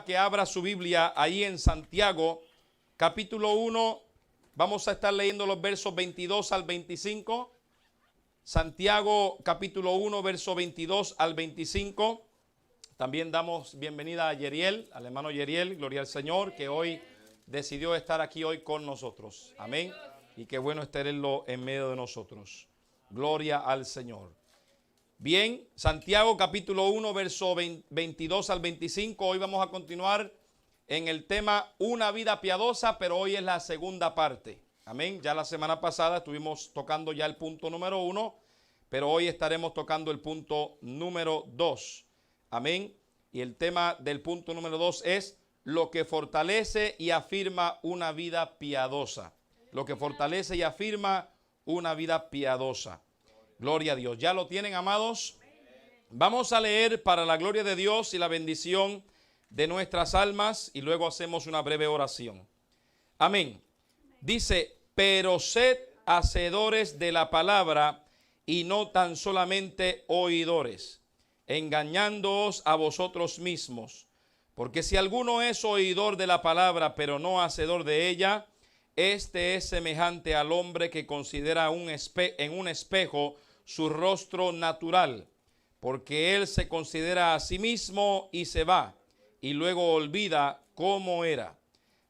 Que abra su Biblia ahí en Santiago, capítulo 1, vamos a estar leyendo los versos 22 al 25. Santiago, capítulo 1, verso 22 al 25. También damos bienvenida a Yeriel, al hermano Yeriel, gloria al Señor, que hoy decidió estar aquí hoy con nosotros. Amén. Y qué bueno tenerlo en medio de nosotros. Gloria al Señor. Bien, Santiago capítulo 1, verso 22 al 25. Hoy vamos a continuar en el tema una vida piadosa, pero hoy es la segunda parte. Amén. Ya la semana pasada estuvimos tocando ya el punto número 1, pero hoy estaremos tocando el punto número 2. Amén. Y el tema del punto número 2 es lo que fortalece y afirma una vida piadosa. Lo que fortalece y afirma una vida piadosa. Gloria a Dios. ¿Ya lo tienen, amados? Vamos a leer para la gloria de Dios y la bendición de nuestras almas y luego hacemos una breve oración. Amén. Dice, pero sed hacedores de la palabra y no tan solamente oidores, engañándoos a vosotros mismos. Porque si alguno es oidor de la palabra, pero no hacedor de ella, este es semejante al hombre que considera en un espejo su rostro natural, porque él se considera a sí mismo y se va, y luego olvida cómo era.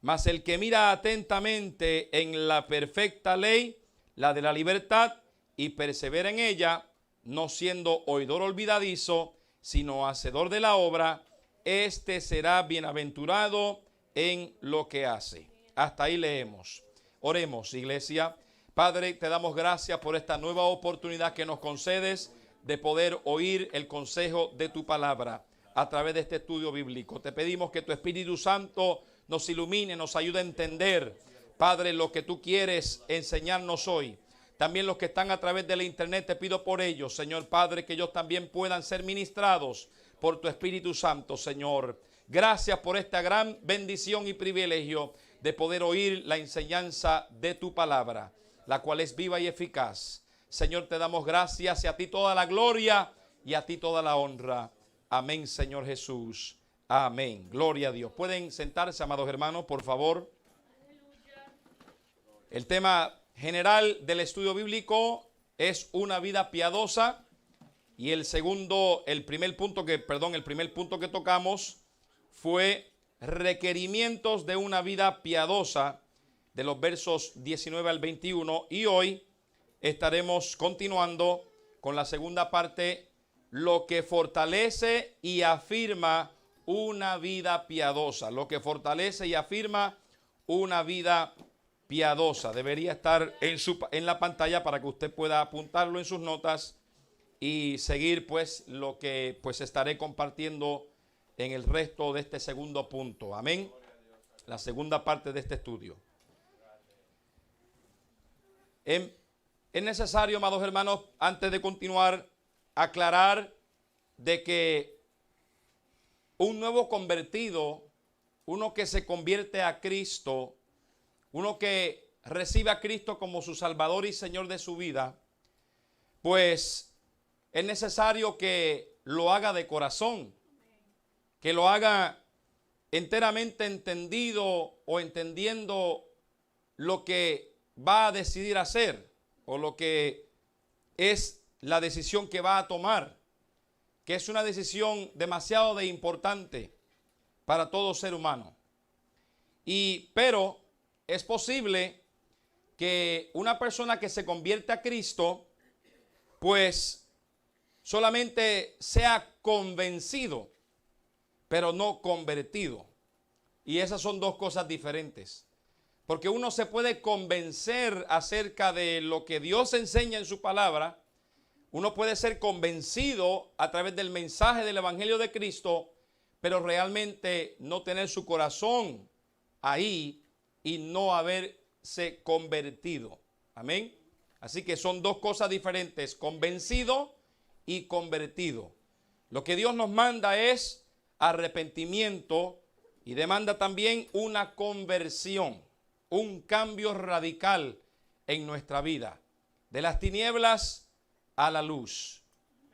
Mas el que mira atentamente en la perfecta ley, la de la libertad, y persevera en ella, no siendo oidor olvidadizo, sino hacedor de la obra, este será bienaventurado en lo que hace. Hasta ahí leemos. Oremos, iglesia. Padre, te damos gracias por esta nueva oportunidad que nos concedes de poder oír el consejo de tu palabra a través de este estudio bíblico. Te pedimos que tu Espíritu Santo nos ilumine, nos ayude a entender, Padre, lo que tú quieres enseñarnos hoy. También los que están a través de la internet, te pido por ellos, Señor Padre, que ellos también puedan ser ministrados por tu Espíritu Santo, Señor. Gracias por esta gran bendición y privilegio de poder oír la enseñanza de tu palabra, la cual es viva y eficaz. Señor, te damos gracias y a ti toda la gloria y a ti toda la honra. Amén, Señor Jesús. Amén. Gloria a Dios. Pueden sentarse, amados hermanos, por favor. El tema general del estudio bíblico es una vida piadosa. Y el primer punto que tocamos fue requerimientos de una vida piadosa, de los versos 19 al 21, y hoy estaremos continuando con la segunda parte, lo que fortalece y afirma una vida piadosa. Lo que fortalece y afirma una vida piadosa. Debería estar en la pantalla para que usted pueda apuntarlo en sus notas y seguir pues lo que pues estaré compartiendo en el resto de este segundo punto. Amén. La segunda parte de este estudio. Es necesario, amados hermanos, antes de continuar, aclarar de que un nuevo convertido, uno que se convierte a Cristo, uno que recibe a Cristo como su Salvador y Señor de su vida, pues es necesario que lo haga de corazón, que lo haga enteramente entendido o entendiendo lo que va a decidir hacer o lo que es la decisión que va a tomar, que es una decisión demasiado importante para todo ser humano. Pero es posible que una persona que se convierte a Cristo, pues solamente sea convencido, pero no convertido. Y esas son dos cosas diferentes. Porque uno se puede convencer acerca de lo que Dios enseña en su palabra. Uno puede ser convencido a través del mensaje del Evangelio de Cristo, pero realmente no tener su corazón ahí y no haberse convertido. Amén. Así que son dos cosas diferentes, convencido y convertido. Lo que Dios nos manda es arrepentimiento y demanda también una conversión, un cambio radical en nuestra vida, de las tinieblas a la luz,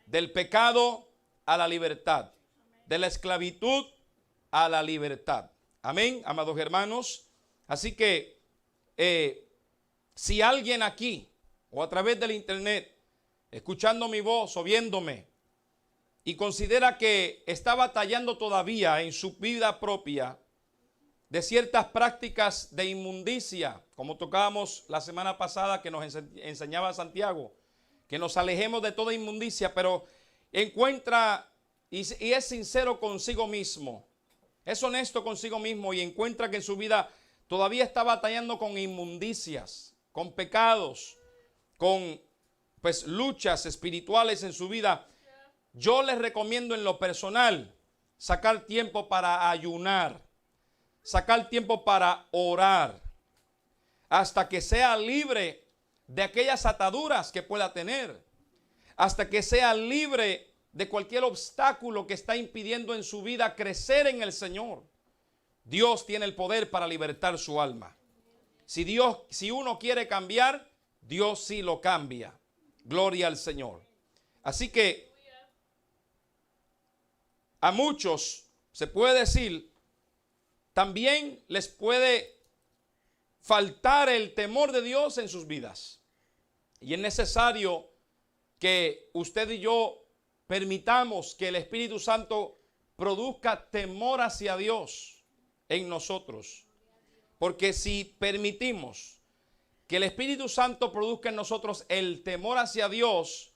del pecado a la libertad, de la esclavitud a la libertad. Amén, amados hermanos. Así que si alguien aquí o a través del internet, escuchando mi voz o viéndome, y considera que está batallando todavía en su vida propia de ciertas prácticas de inmundicia, como tocábamos la semana pasada que nos enseñaba Santiago, que nos alejemos de toda inmundicia, pero encuentra y es sincero consigo mismo, es honesto consigo mismo y encuentra que en su vida todavía está batallando con inmundicias, con pecados, con luchas espirituales en su vida. Yo les recomiendo en lo personal sacar tiempo para ayunar, sacar tiempo para orar, hasta que sea libre de aquellas ataduras que pueda tener, hasta que sea libre de cualquier obstáculo que está impidiendo en su vida crecer en el Señor. Dios tiene el poder para libertar su alma. Si uno quiere cambiar, Dios sí lo cambia. Gloria al Señor. Así que a muchos se puede decir, también les puede faltar el temor de Dios en sus vidas. Y es necesario que usted y yo permitamos que el Espíritu Santo produzca temor hacia Dios en nosotros. Porque si permitimos que el Espíritu Santo produzca en nosotros el temor hacia Dios,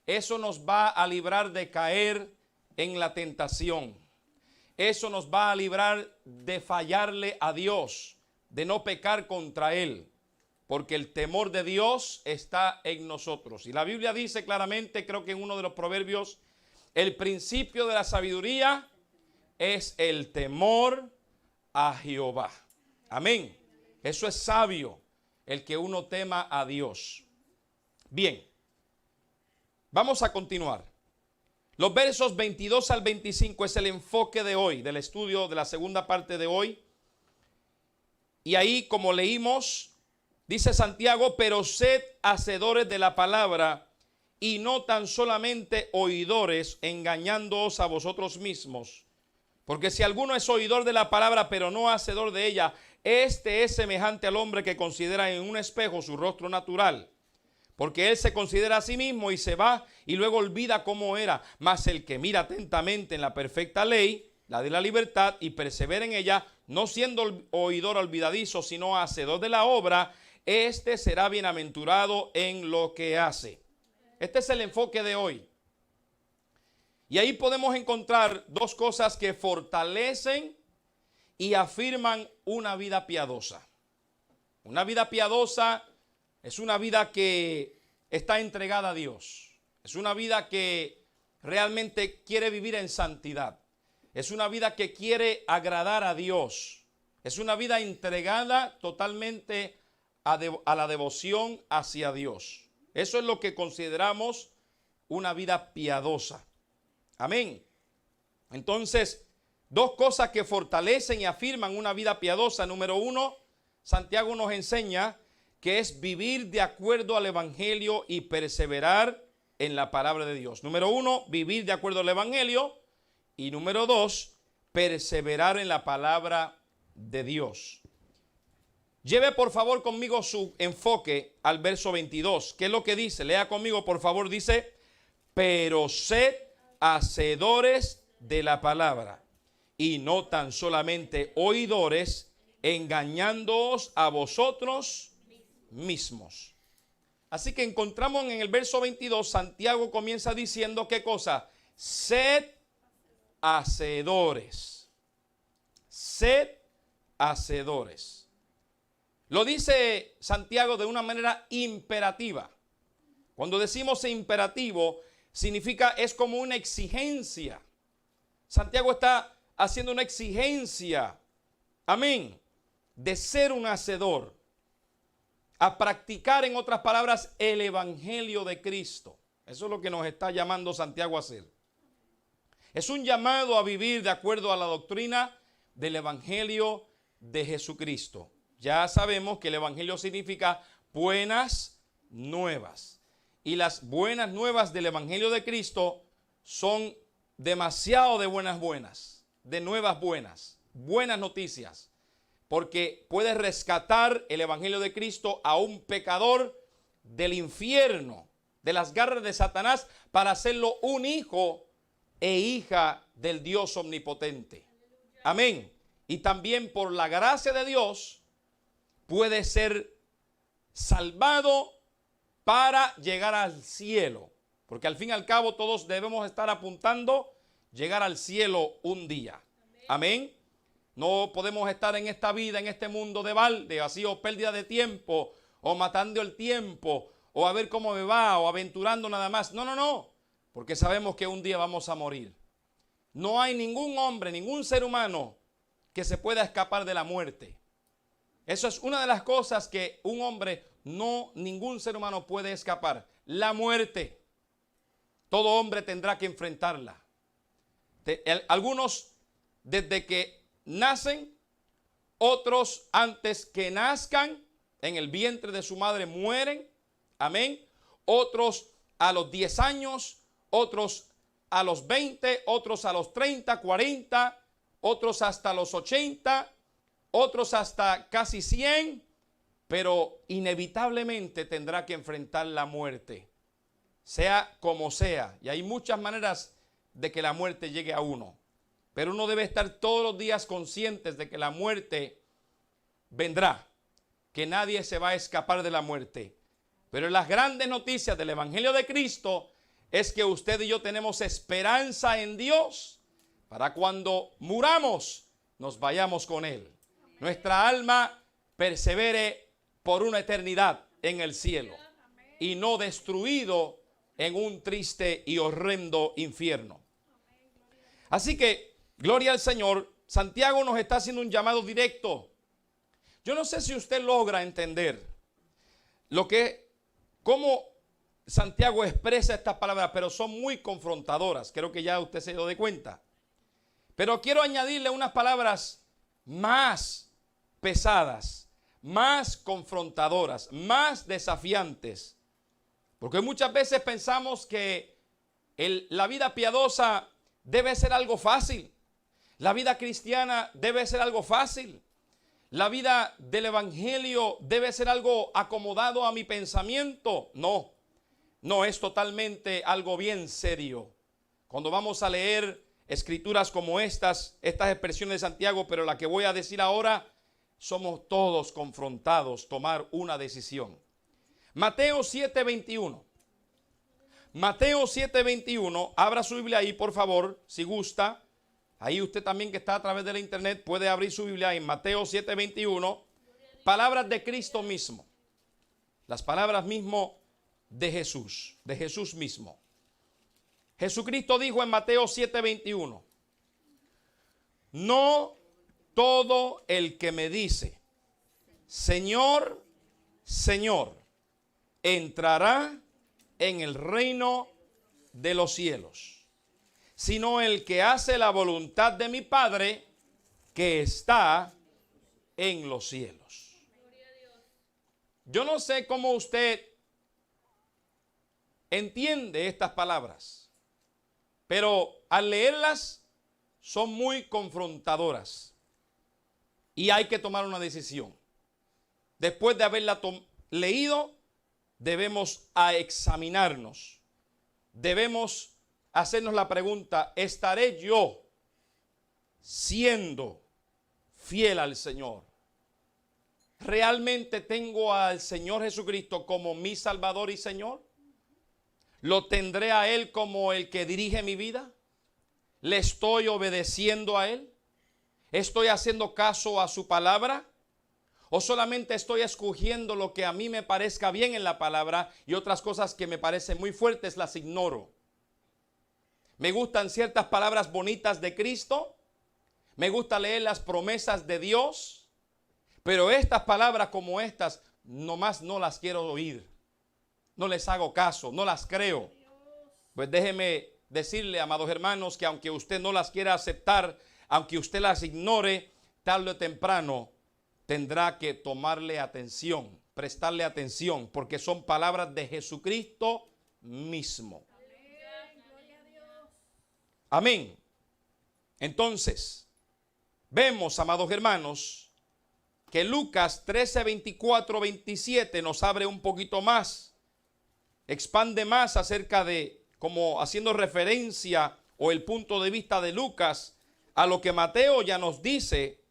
eso nos va a librar de caer en la tentación. Eso nos va a librar de fallarle a Dios, de no pecar contra Él, porque el temor de Dios está en nosotros. Y la Biblia dice claramente, creo que en uno de los proverbios, el principio de la sabiduría es el temor a Jehová. Amén. Eso es sabio, el que uno tema a Dios. Bien, vamos a continuar. Los versos 22 al 25 es el enfoque de hoy, del estudio de la segunda parte de hoy. Y ahí, como leímos, dice Santiago, pero sed hacedores de la palabra y no tan solamente oidores, engañándoos a vosotros mismos. Porque si alguno es oidor de la palabra, pero no hacedor de ella, este es semejante al hombre que considera en un espejo su rostro natural. Porque él se considera a sí mismo y se va y luego olvida cómo era. Mas el que mira atentamente en la perfecta ley, la de la libertad, y persevera en ella, no siendo oidor olvidadizo, sino hacedor de la obra, este será bienaventurado en lo que hace. Este es el enfoque de hoy. Y ahí podemos encontrar dos cosas que fortalecen y afirman una vida piadosa. Una vida piadosa es una vida que está entregada a Dios. Es una vida que realmente quiere vivir en santidad. Es una vida que quiere agradar a Dios. Es una vida entregada totalmente a la devoción hacia Dios. Eso es lo que consideramos una vida piadosa. Amén. Entonces, dos cosas que fortalecen y afirman una vida piadosa. Número uno, Santiago nos enseña que es vivir de acuerdo al Evangelio y perseverar en la palabra de Dios. Número uno, vivir de acuerdo al Evangelio. Y número dos, perseverar en la palabra de Dios. Lleve por favor conmigo su enfoque al verso 22. ¿Qué es lo que dice? Lea conmigo por favor. Dice, pero sed hacedores de la palabra y no tan solamente oidores, engañándoos a vosotros mismos. Así que encontramos en el verso 22, Santiago comienza diciendo ¿qué cosa? Sed hacedores. Sed hacedores. Lo dice Santiago de una manera imperativa. Cuando decimos imperativo, significa, es como una exigencia. Santiago está haciendo una exigencia, amén, de ser un hacedor, a practicar, en otras palabras, el evangelio de Cristo. Eso es lo que nos está llamando Santiago a hacer. Es un llamado a vivir de acuerdo a la doctrina del evangelio de Jesucristo. Ya sabemos que el evangelio significa buenas nuevas. Y las buenas nuevas del evangelio de Cristo son demasiado de buenas. de nuevas buenas, buenas noticias, porque puede rescatar el evangelio de Cristo a un pecador del infierno, de las garras de Satanás, para hacerlo un hijo e hija del Dios omnipotente. Amén. Y también por la gracia de Dios puede ser salvado para llegar al cielo. Porque al fin y al cabo todos debemos estar apuntando llegar al cielo un día. Amén. No podemos estar en esta vida, en este mundo de balde, así, o pérdida de tiempo, o matando el tiempo, o a ver cómo me va, o aventurando nada más. No, no, no. Porque sabemos que un día vamos a morir. No hay ningún hombre, ningún ser humano que se pueda escapar de la muerte. Eso es una de las cosas que un hombre, ningún ser humano puede escapar. La muerte. Todo hombre tendrá que enfrentarla. Algunos desde que nacen, otros antes que nazcan en el vientre de su madre mueren. Amén. Otros a los 10 años, otros a los 20, otros a los 30, 40, otros hasta los 80, otros hasta casi 100, pero inevitablemente tendrá que enfrentar la muerte, sea como sea. Y hay muchas maneras de que la muerte llegue a uno, pero uno debe estar todos los días conscientes de que la muerte vendrá, que nadie se va a escapar de la muerte. Pero las grandes noticias del Evangelio de Cristo es que usted y yo tenemos esperanza en Dios para cuando muramos nos vayamos con Él. Nuestra alma persevere por una eternidad en el cielo y no destruido en un triste y horrendo infierno. Así que, gloria al Señor, Santiago nos está haciendo un llamado directo. Yo no sé si usted logra entender cómo Santiago expresa estas palabras, pero son muy confrontadoras. Creo que ya usted se dio de cuenta. Pero quiero añadirle unas palabras más pesadas, más confrontadoras, más desafiantes. Porque muchas veces pensamos que la vida piadosa debe ser algo fácil. La vida cristiana debe ser algo fácil. La vida del evangelio debe ser algo acomodado a mi pensamiento. No, no, es totalmente algo bien serio. Cuando vamos a leer escrituras como estas expresiones de Santiago, pero la que voy a decir ahora, somos todos confrontados a tomar una decisión. Mateo 7:21. Mateo 7:21, abra su Biblia ahí, por favor, si gusta. Ahí usted también que está a través de la internet puede abrir su Biblia en Mateo 7:21. Palabras de Cristo mismo. Las palabras mismo de Jesús mismo. Jesucristo dijo en Mateo 7:21, no todo el que me dice, Señor, Señor, entrará en el reino de los cielos, sino el que hace la voluntad de mi Padre que está en los cielos. Yo no sé cómo usted entiende estas palabras, pero al leerlas son muy confrontadoras y hay que tomar una decisión. Después de haberla leído, debemos examinarnos. Debemos hacernos la pregunta, ¿estaré yo siendo fiel al Señor? ¿Realmente tengo al Señor Jesucristo como mi Salvador y Señor? ¿Lo tendré a Él como el que dirige mi vida? ¿Le estoy obedeciendo a Él? ¿Estoy haciendo caso a su palabra? ¿O solamente estoy escogiendo lo que a mí me parezca bien en la palabra y otras cosas que me parecen muy fuertes las ignoro? Me gustan ciertas palabras bonitas de Cristo. Me gusta leer las promesas de Dios. Pero estas palabras como estas, nomás no las quiero oír. No les hago caso, no las creo. Pues déjeme decirle, amados hermanos, que aunque usted no las quiera aceptar, aunque usted las ignore, tarde o temprano tendrá que tomarle atención, prestarle atención, porque son palabras de Jesucristo mismo. Amén. Entonces, vemos, amados hermanos, que Lucas 13, 24, 27 nos abre un poquito más, expande más acerca de, como haciendo referencia o el punto de vista de Lucas a lo que Mateo ya nos dice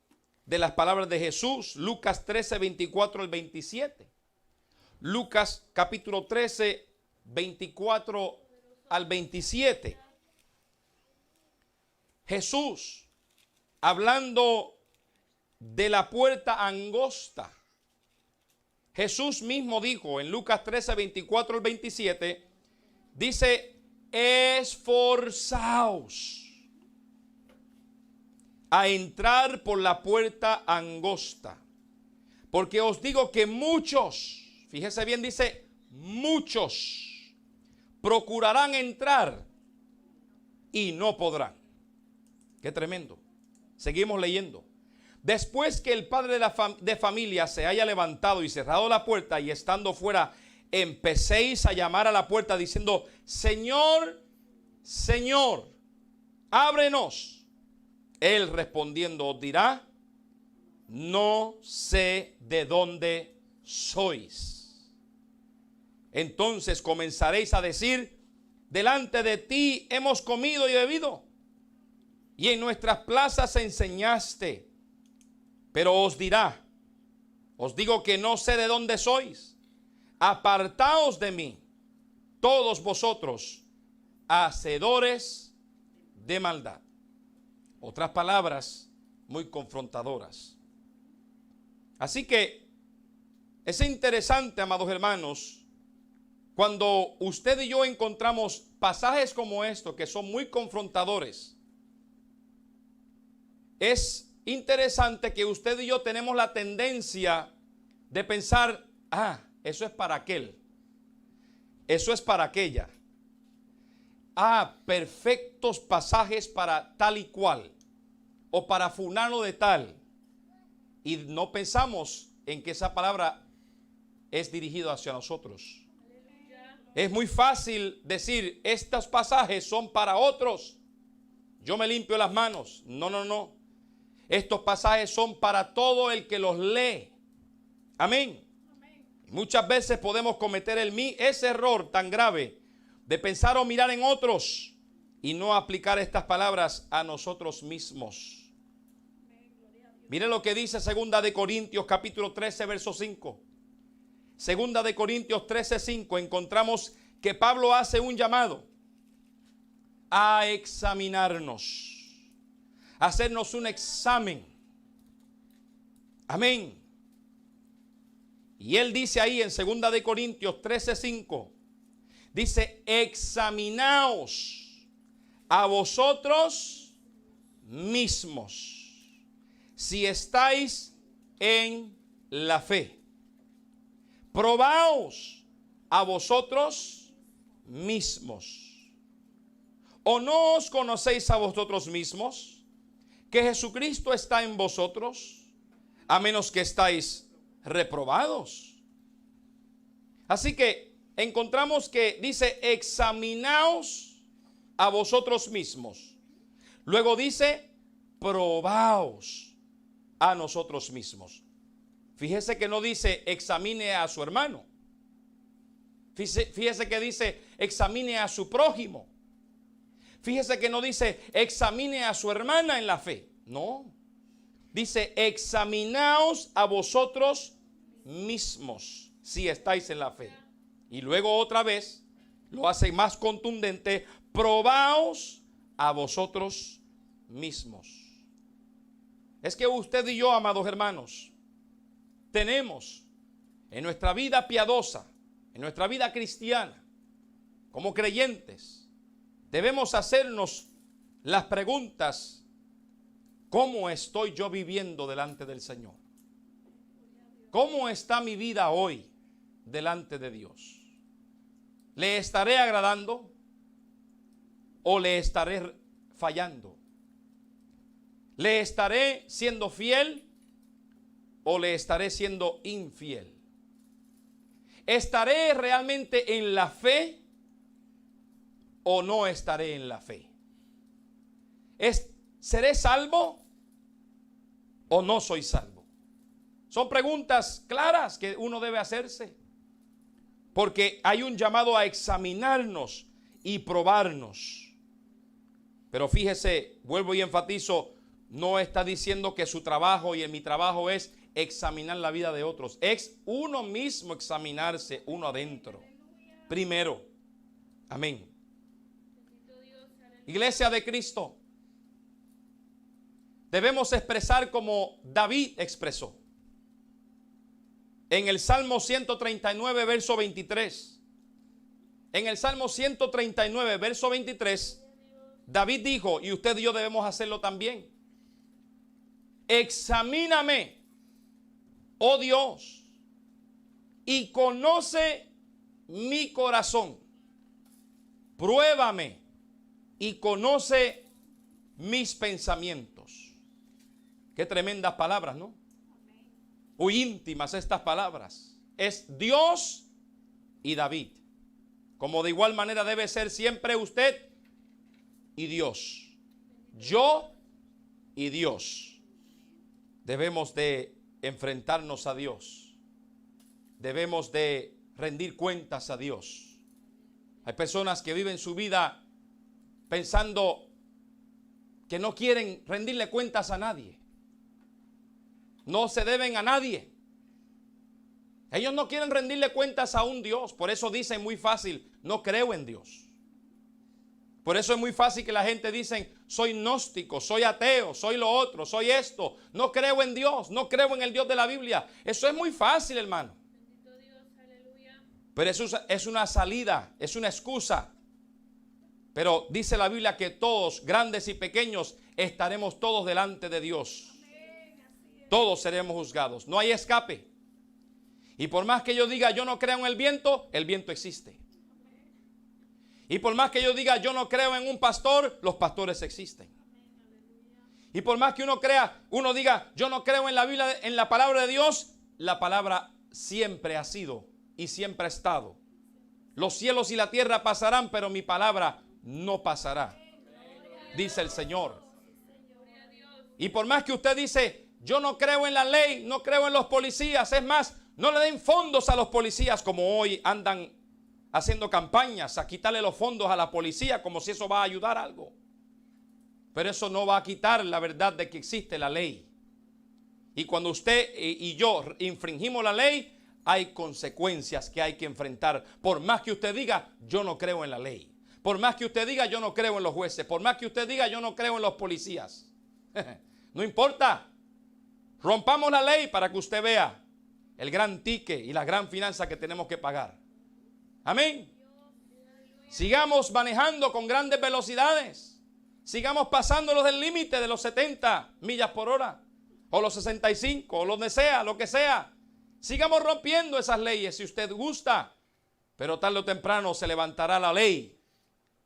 de las palabras de Jesús. Lucas 13, 24 al 27. Lucas capítulo 13, 24 al 27. Jesús, hablando de la puerta angosta, Jesús mismo dijo en Lucas 13, 24 al 27, dice, esforzaos a entrar por la puerta angosta, porque os digo que muchos, fíjese bien, dice, muchos procurarán entrar y no podrán. Qué tremendo. Seguimos leyendo. Después que el padre de familia se haya levantado y cerrado la puerta, y estando fuera, empecéis a llamar a la puerta diciendo, Señor, Señor, ábrenos. Él respondiendo os dirá, no sé de dónde sois. Entonces comenzaréis a decir, delante de ti hemos comido y bebido, y en nuestras plazas enseñaste. Pero os dirá, os digo que no sé de dónde sois. Apartaos de mí, todos vosotros, hacedores de maldad. Otras palabras muy confrontadoras. Así que es interesante, amados hermanos, cuando usted y yo encontramos pasajes como estos que son muy confrontadores. Es interesante que usted y yo tenemos la tendencia de pensar, eso es para aquel, eso es para aquella. Perfectos pasajes para tal y cual, o para fulano de tal. Y no pensamos en que esa palabra es dirigida hacia nosotros. Es muy fácil decir, estos pasajes son para otros. Yo me limpio las manos. No. Estos pasajes son para todo el que los lee. Amén. Muchas veces podemos cometer ese error tan grave de pensar o mirar en otros y no aplicar estas palabras a nosotros mismos. Miren lo que dice 2 de Corintios capítulo 13 verso 5. 2 de Corintios 13, 5. Encontramos que Pablo hace un llamado a examinarnos, a hacernos un examen. Amén. Y él dice ahí en 2 de Corintios 13, 5, dice, examinaos a vosotros mismos si estáis en la fe. Probaos a vosotros mismos. ¿O no os conocéis a vosotros mismos que Jesucristo está en vosotros, a menos que estáis reprobados? Así que encontramos que dice, examinaos a vosotros mismos. Luego dice, probaos a nosotros mismos. Fíjese que no dice examine a su hermano. Fíjese que dice examine a su prójimo. Fíjese que no dice examine a su hermana en la fe. No. Dice examinaos a vosotros mismos si estáis en la fe. Y luego otra vez lo hace más contundente, probaos a vosotros mismos. Es que usted y yo, amados hermanos, tenemos en nuestra vida piadosa, en nuestra vida cristiana, como creyentes, debemos hacernos las preguntas: ¿cómo estoy yo viviendo delante del Señor? ¿Cómo está mi vida hoy delante de Dios? ¿Le estaré agradando o le estaré fallando? ¿Le estaré siendo fiel o le estaré siendo infiel? ¿Estaré realmente en la fe o no estaré en la fe? ¿seré salvo o no soy salvo? Son preguntas claras que uno debe hacerse, porque hay un llamado a examinarnos y probarnos. Pero fíjese, vuelvo y enfatizo, no está diciendo que su trabajo y mi trabajo es examinar la vida de otros. Es uno mismo examinarse uno adentro. Primero. Amén. Iglesia de Cristo, debemos expresar como David expresó. En el Salmo 139, verso 23. En el Salmo 139, verso 23, David dijo, y usted y yo debemos hacerlo también: examíname, oh Dios, y conoce mi corazón. Pruébame y conoce mis pensamientos. Qué tremendas palabras, ¿no? Muy íntimas estas palabras. Es Dios y David. Como de igual manera debe ser siempre usted y Dios. Yo y Dios. Debemos de enfrentarnos a Dios. Debemos de rendir cuentas a Dios. Hay personas que viven su vida pensando que no quieren rendirle cuentas a nadie. No se deben a nadie. Ellos no quieren rendirle cuentas a un Dios. Por eso dicen muy fácil, no creo en Dios. Por eso es muy fácil que la gente dice, soy gnóstico, soy ateo, soy lo otro, soy esto. No creo en Dios, no creo en el Dios de la Biblia. Eso es muy fácil, hermano. Bendito Dios, aleluya. Pero eso es una salida, es una excusa. Pero dice la Biblia que todos, grandes y pequeños, estaremos todos delante de Dios. Todos seremos juzgados. No hay escape. Y por más que yo diga yo no creo en el viento existe. Y por más que yo diga yo no creo en un pastor, los pastores existen. Y por más que uno diga yo no creo en la Biblia, en la palabra de Dios, la palabra siempre ha sido y siempre ha estado. Los cielos y la tierra pasarán, pero mi palabra no pasará, dice el Señor. Y por más que usted dice yo no creo en la ley, no creo en los policías, es más, no le den fondos a los policías, como hoy andan haciendo campañas a quitarle los fondos a la policía como si eso va a ayudar algo. Pero eso no va a quitar la verdad de que existe la ley. Y cuando usted y yo infringimos la ley, hay consecuencias que hay que enfrentar. Por más que usted diga, yo no creo en la ley. Por más que usted diga, yo no creo en los jueces. Por más que usted diga, yo no creo en los policías. No importa. Rompamos la ley para que usted vea el gran ticket y la gran finanza que tenemos que pagar. Amén. Sigamos manejando con grandes velocidades. Sigamos pasándolos del límite de los 70 millas por hora. O los 65, o lo que sea. Sigamos rompiendo esas leyes si usted gusta. Pero tarde o temprano se levantará la ley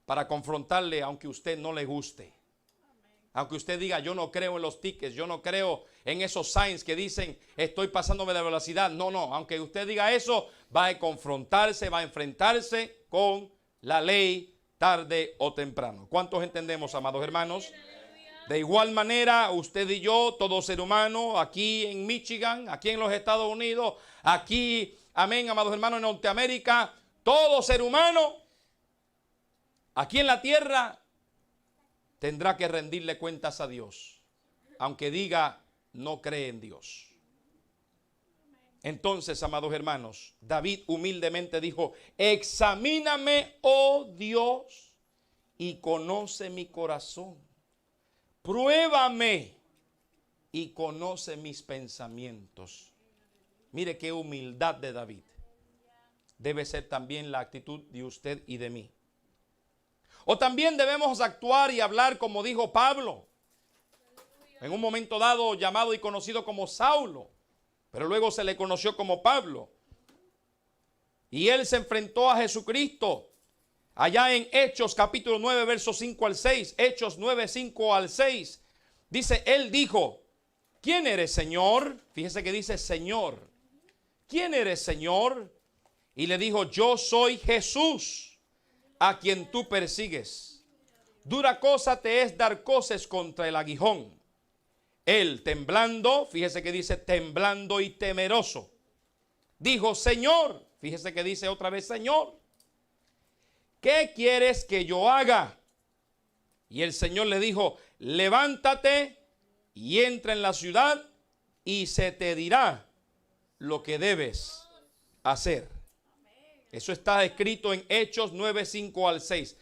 para confrontarle aunque usted no le guste. Aunque usted diga yo no creo en los tickets, yo no creo en esos signs que dicen estoy pasándome de velocidad. No, aunque usted diga eso, va a confrontarse, va a enfrentarse con la ley tarde o temprano. ¿Cuántos entendemos, amados hermanos? De igual manera, usted y yo, todo ser humano, aquí en Michigan, aquí en los Estados Unidos, aquí, amén, amados hermanos, en Norteamérica, todo ser humano, aquí en la tierra, tendrá que rendirle cuentas a Dios, aunque diga no cree en Dios. Entonces, amados hermanos, David humildemente dijo, examíname, oh Dios, y conoce mi corazón. Pruébame y conoce mis pensamientos. Mire qué humildad de David. Debe ser también la actitud de usted y de mí. O también debemos actuar y hablar como dijo Pablo, en un momento dado llamado y conocido como Saulo, pero luego se le conoció como Pablo. Y él se enfrentó a Jesucristo allá en Hechos capítulo 9 versos 5 al 6. Hechos 9, 5 al 6. Dice, él dijo, ¿quién eres, Señor? Fíjese que dice Señor. ¿Quién eres, Señor? Y le dijo, yo soy Jesús, a quien tú persigues. dura cosa te es dar coces contra el aguijón. Él temblando, fíjese que dice temblando y temeroso, dijo, Señor, fíjese que dice otra vez, Señor, ¿qué quieres que yo haga? Y el Señor le dijo, levántate y entra en la ciudad y se te dirá lo que debes hacer. Eso está escrito en Hechos 9, 5 al 6.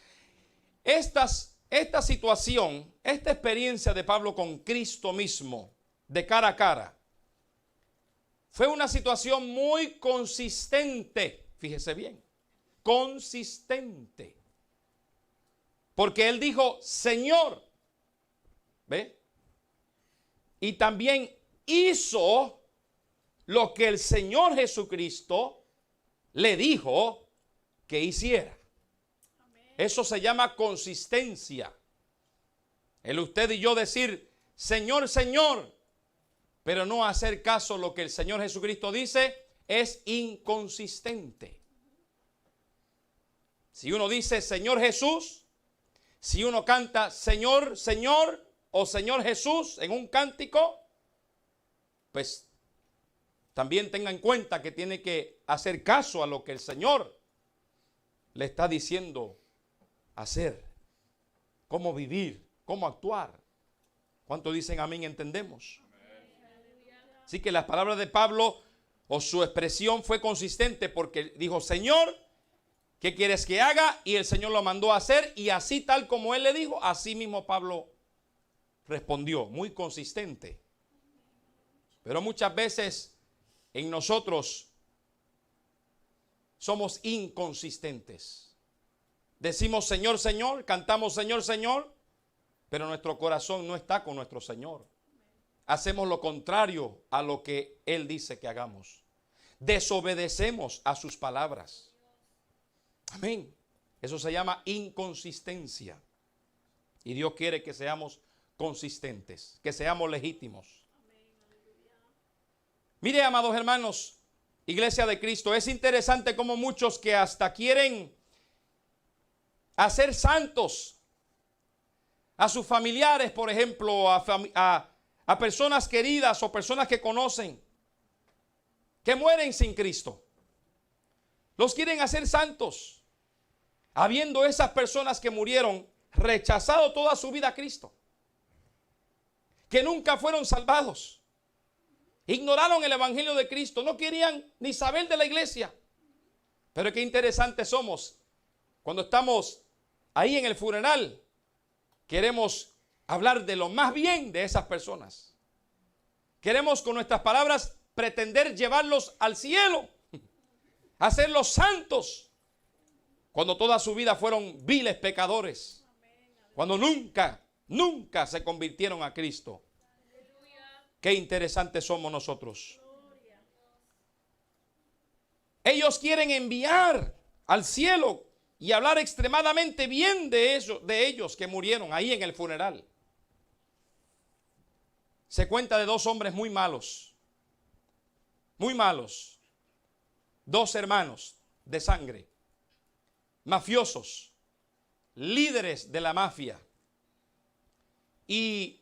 Esta situación, esta experiencia de Pablo con Cristo mismo, de cara a cara, fue una situación muy consistente. Fíjese bien, consistente. Porque él dijo, Señor, ¿ve? Y también hizo lo que el Señor Jesucristo le dijo que hiciera. Eso se llama consistencia. El usted y yo decir, Señor, Señor, pero no hacer caso a lo que el Señor Jesucristo dice, es inconsistente. Si uno dice, Señor Jesús, si uno canta Señor, Señor o Señor Jesús en un cántico, pues también tenga en cuenta que tiene que hacer caso a lo que el Señor le está diciendo hacer, cómo vivir, cómo actuar. ¿Cuánto dicen amén? Entendemos. Así que las palabras de Pablo o su expresión fue consistente porque dijo, Señor, ¿qué quieres que haga? Y el Señor lo mandó a hacer y así tal como él le dijo, así mismo Pablo respondió, muy consistente. Pero muchas veces en nosotros somos inconsistentes. Decimos Señor, Señor, cantamos Señor, Señor, pero nuestro corazón no está con nuestro Señor. Hacemos lo contrario a lo que Él dice que hagamos. Desobedecemos a sus palabras. Amén. Eso se llama inconsistencia. Y Dios quiere que seamos consistentes, que seamos legítimos. Mire, amados hermanos, Iglesia de Cristo, es interesante cómo muchos que hasta quieren hacer santos a sus familiares, por ejemplo, a personas queridas o personas que conocen, que mueren sin Cristo. Los quieren hacer santos, habiendo esas personas que murieron rechazado toda su vida a Cristo, que nunca fueron salvados, ignoraron el evangelio de Cristo, no querían ni saber de la iglesia. Pero qué interesantes somos cuando estamos ahí en el funeral, queremos hablar de lo más bien de esas personas. Queremos con nuestras palabras pretender llevarlos al cielo, hacerlos santos, cuando toda su vida fueron viles pecadores, cuando nunca se convirtieron a Cristo. Qué interesantes somos nosotros. Ellos quieren enviar al cielo y hablar extremadamente bien de ellos que murieron ahí en el funeral. Se cuenta de dos hombres muy malos, dos hermanos de sangre, mafiosos, líderes de la mafia. Y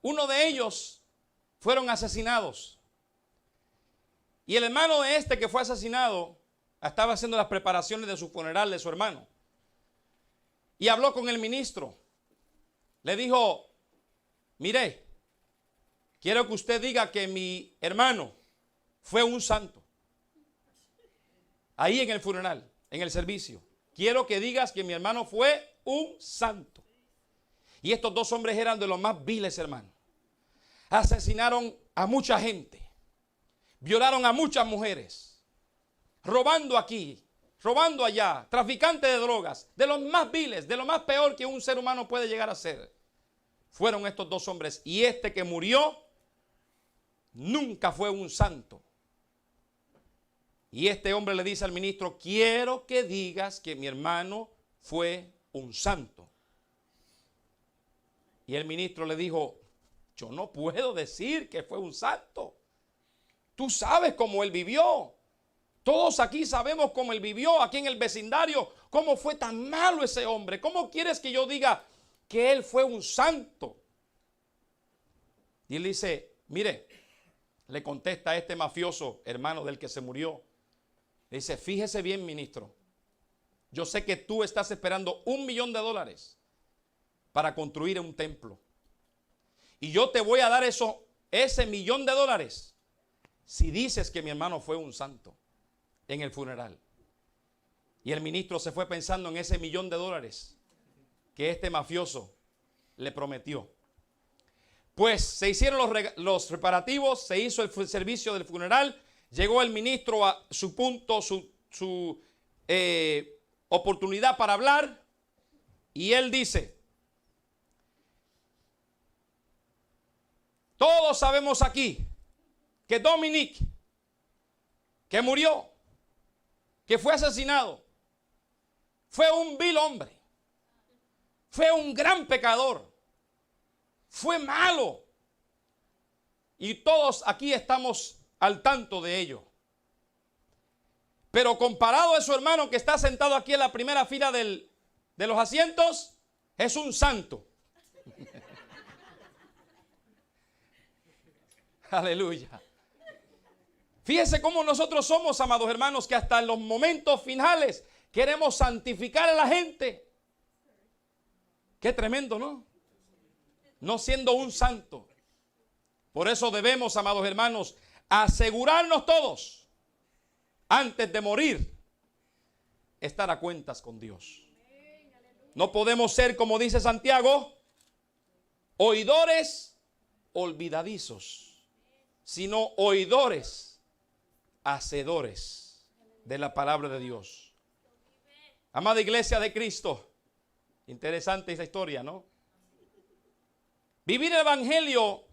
uno de ellos fueron asesinados. Y el hermano de este que fue asesinado estaba haciendo las preparaciones de su funeral de su hermano. Y habló con el ministro. Le dijo, mire, quiero que usted diga que mi hermano fue un santo. Ahí en el funeral, en el servicio. Quiero que digas que mi hermano fue un santo. Y estos dos hombres eran de los más viles, hermanos. Asesinaron a mucha gente. Violaron a muchas mujeres. Robando aquí, robando allá. Traficantes de drogas. De los más viles, de lo más peor que un ser humano puede llegar a ser. Fueron estos dos hombres. Y este que murió nunca fue un santo. Y este hombre le dice al ministro, quiero que digas que mi hermano fue un santo. Y el ministro le dijo, yo no puedo decir que fue un santo. Tú sabes cómo él vivió. Todos aquí sabemos cómo él vivió, aquí en el vecindario, cómo fue tan malo ese hombre. ¿Cómo quieres que yo diga que él fue un santo. Y él dice, mire, le contesta a este mafioso hermano del que se murió. Le dice, fíjese bien, ministro, yo sé que tú estás esperando $1 millón para construir un templo. Y yo te voy a dar ese $1 millón si dices que mi hermano fue un santo en el funeral. Y el ministro se fue pensando en ese $1 millón que este mafioso le prometió. Pues se hicieron los preparativos, se hizo el servicio del funeral, llegó el ministro a su punto, su oportunidad para hablar, y él dice, todos sabemos aquí que Dominic, que murió, que fue asesinado, fue un vil hombre, fue un gran pecador, fue malo. Y todos aquí estamos al tanto de ello. Pero comparado a su hermano que está sentado aquí en la primera fila de los asientos, es un santo. Aleluya. Fíjense cómo nosotros somos, amados hermanos, que hasta en los momentos finales queremos santificar a la gente. Qué tremendo, ¿no? No siendo un santo. Por eso debemos, amados hermanos, asegurarnos todos, antes de morir, estar a cuentas con Dios. No podemos ser, como dice Santiago, oidores olvidadizos, sino oidores, hacedores de la palabra de Dios. Amada iglesia de Cristo, interesante esa historia, ¿no? Vivir el evangelio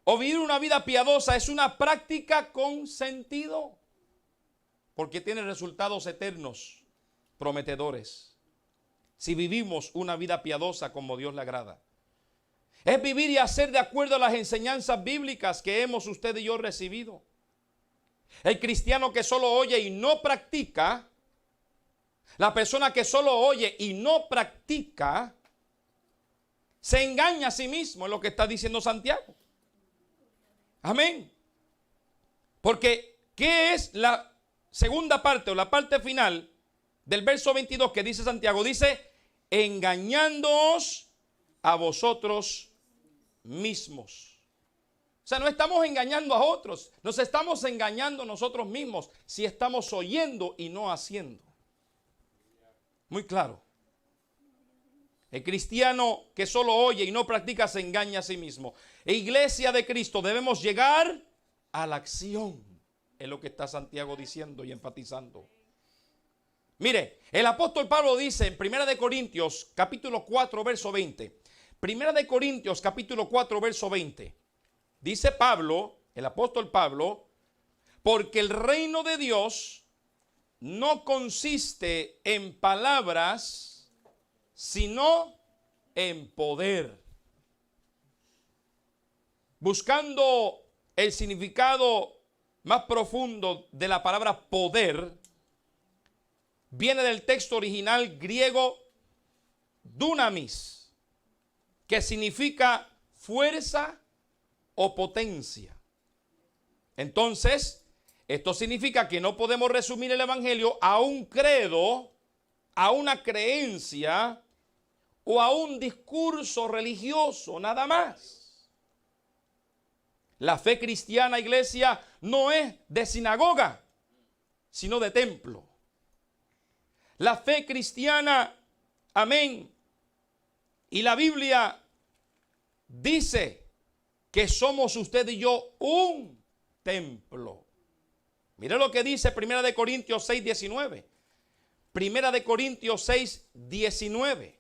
o vivir una vida piadosa es una práctica con sentido, porque tiene resultados eternos, prometedores. Si vivimos una vida piadosa como Dios le agrada, es vivir y hacer de acuerdo a las enseñanzas bíblicas que hemos usted y yo recibido. El cristiano que solo oye y no practica, la persona que solo oye y no practica, se engaña a sí mismo, es lo que está diciendo Santiago. Amén. Porque, ¿qué es la segunda parte o la parte final del verso 22 que dice Santiago? Dice, engañándoos a vosotros mismos. O sea, no estamos engañando a otros, nos estamos engañando nosotros mismos si estamos oyendo y no haciendo. Muy claro. El cristiano que solo oye y no practica se engaña a sí mismo. Iglesia de Cristo, debemos llegar a la acción. Es lo que está Santiago diciendo y enfatizando. Mire, el apóstol Pablo dice en 1 Corintios capítulo 4 verso 20. 1 Corintios capítulo 4 verso 20. Dice Pablo, el apóstol Pablo, porque el reino de Dios no consiste en palabras, sino en poder. Buscando el significado más profundo de la palabra poder, viene del texto original griego dunamis, que significa fuerza o potencia. Entonces, esto significa que no podemos resumir el evangelio a un credo, a una creencia o a un discurso religioso, nada más. La fe cristiana, iglesia, no es de sinagoga, sino de templo. La fe cristiana, amén, y la Biblia dice que somos usted y yo un templo. Mire lo que dice 1 Corintios 6, 19. 1 Corintios 6, 19.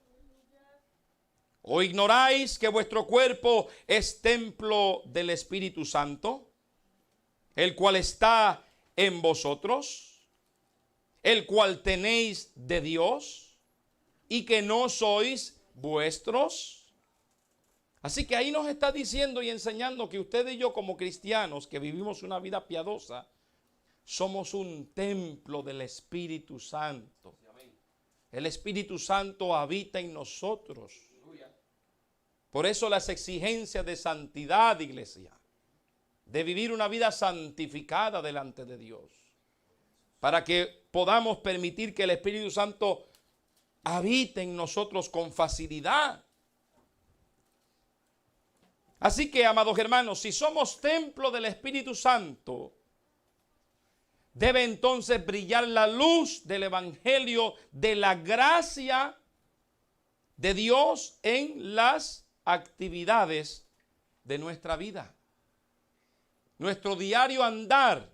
¿O ignoráis que vuestro cuerpo es templo del Espíritu Santo, el cual está en vosotros, el cual tenéis de Dios, y que no sois vuestros? Así que ahí nos está diciendo y enseñando que usted y yo, como cristianos que vivimos una vida piadosa, somos un templo del Espíritu Santo. El Espíritu Santo habita en nosotros. Por eso las exigencias de santidad, iglesia, de vivir una vida santificada delante de Dios, para que podamos permitir que el Espíritu Santo habite en nosotros con facilidad. Así que, amados hermanos, si somos templo del Espíritu Santo, debe entonces brillar la luz del Evangelio de la gracia de Dios en las actividades de nuestra vida. Nuestro diario andar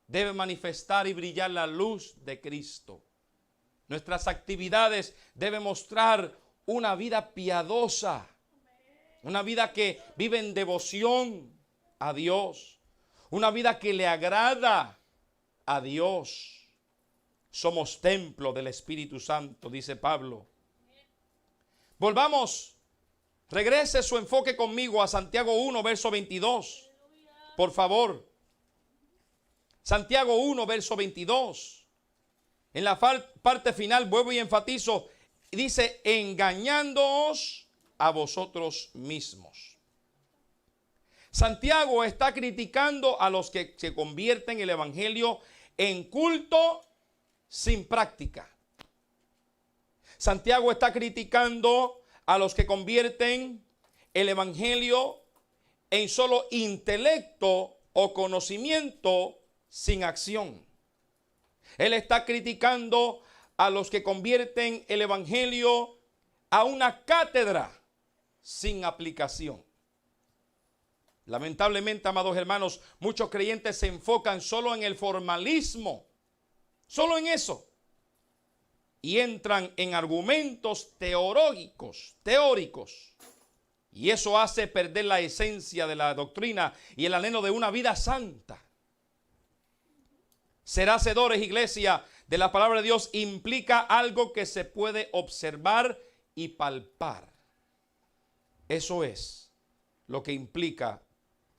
debe manifestar y brillar la luz de Cristo. Nuestras actividades deben mostrar una vida piadosa, una vida que vive en devoción a Dios, una vida que le agrada a Dios. Somos templo del Espíritu Santo, dice Pablo. Volvamos, regrese su enfoque conmigo a Santiago 1, verso 22. Por favor. Santiago 1, verso 22. En la parte final vuelvo y enfatizo. Dice, engañándoos a vosotros mismos. Santiago está criticando a los que se convierten el evangelio en culto sin práctica. Santiago está criticando a los que convierten el evangelio en solo intelecto o conocimiento sin acción. Él está criticando a los que convierten el evangelio a una cátedra sin aplicación. Lamentablemente, amados hermanos, muchos creyentes se enfocan solo en el formalismo, solo en eso, y entran en argumentos teóricos, y eso hace perder la esencia de la doctrina y el anhelo de una vida santa. Ser hacedores, iglesia, de la palabra de Dios implica algo que se puede observar y palpar. Eso es lo que implica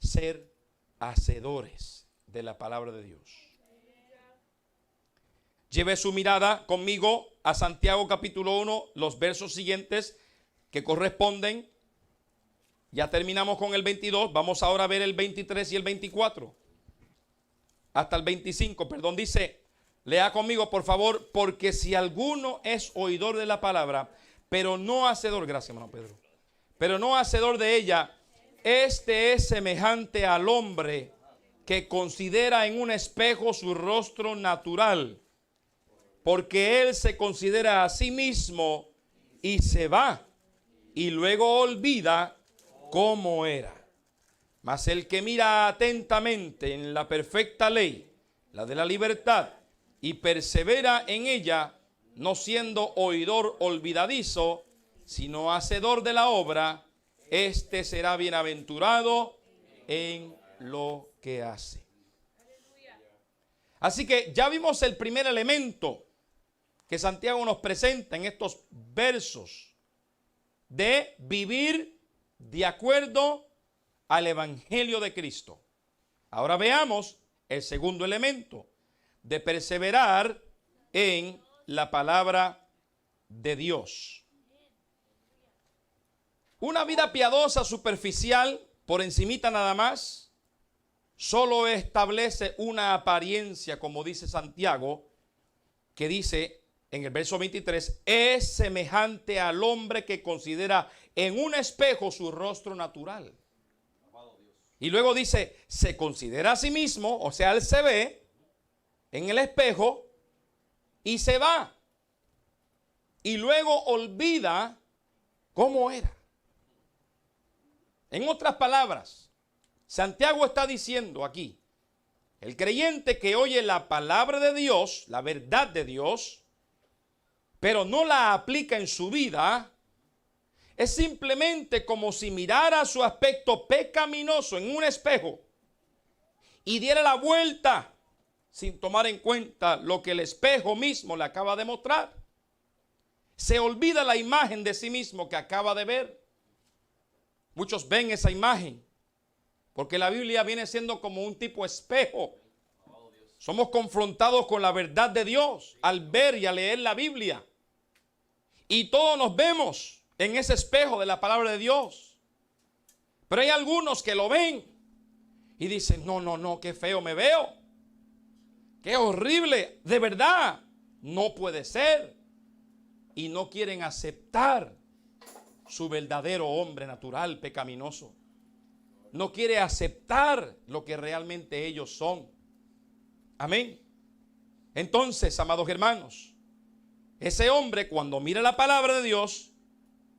ser hacedores de la palabra de Dios. Lleve su mirada conmigo a Santiago capítulo 1, los versos siguientes que corresponden. Ya terminamos con el 22, vamos ahora a ver el 23 y el 24. Hasta el 25, perdón, dice, lea conmigo por favor, porque si alguno es oidor de la palabra, pero no hacedor, gracias hermano Pedro, pero no hacedor de ella, este es semejante al hombre que considera en un espejo su rostro natural, porque él se considera a sí mismo y se va y luego olvida cómo era. Mas el que mira atentamente en la perfecta ley, la de la libertad, y persevera en ella, no siendo oidor olvidadizo, sino hacedor de la obra, este será bienaventurado en lo que hace. Así que ya vimos el primer elemento que Santiago nos presenta en estos versos de vivir de acuerdo al evangelio de Cristo. Ahora veamos el segundo elemento de perseverar en la palabra de Dios. Una vida piadosa superficial, por encimita nada más, solo establece una apariencia, como dice Santiago, que dice en el verso 23, es semejante al hombre que considera en un espejo su rostro natural. Y luego dice, se considera a sí mismo, o sea, él se ve en el espejo y se va. Y luego olvida cómo era. En otras palabras, Santiago está diciendo aquí, el creyente que oye la palabra de Dios, la verdad de Dios, pero no la aplica en su vida, es simplemente como si mirara su aspecto pecaminoso en un espejo y diera la vuelta sin tomar en cuenta lo que el espejo mismo le acaba de mostrar. Se olvida la imagen de sí mismo que acaba de ver. Muchos ven esa imagen porque la Biblia viene siendo como un tipo espejo. Somos confrontados con la verdad de Dios al ver y al leer la Biblia. Y todos nos vemos en ese espejo de la palabra de Dios. Pero hay algunos que lo ven y dicen, no, qué feo me veo. Qué horrible, de verdad, no puede ser. Y no quieren aceptar su verdadero hombre natural, pecaminoso. No quiere aceptar lo que realmente ellos son. Amén. Entonces, amados hermanos, ese hombre cuando mira la palabra de Dios,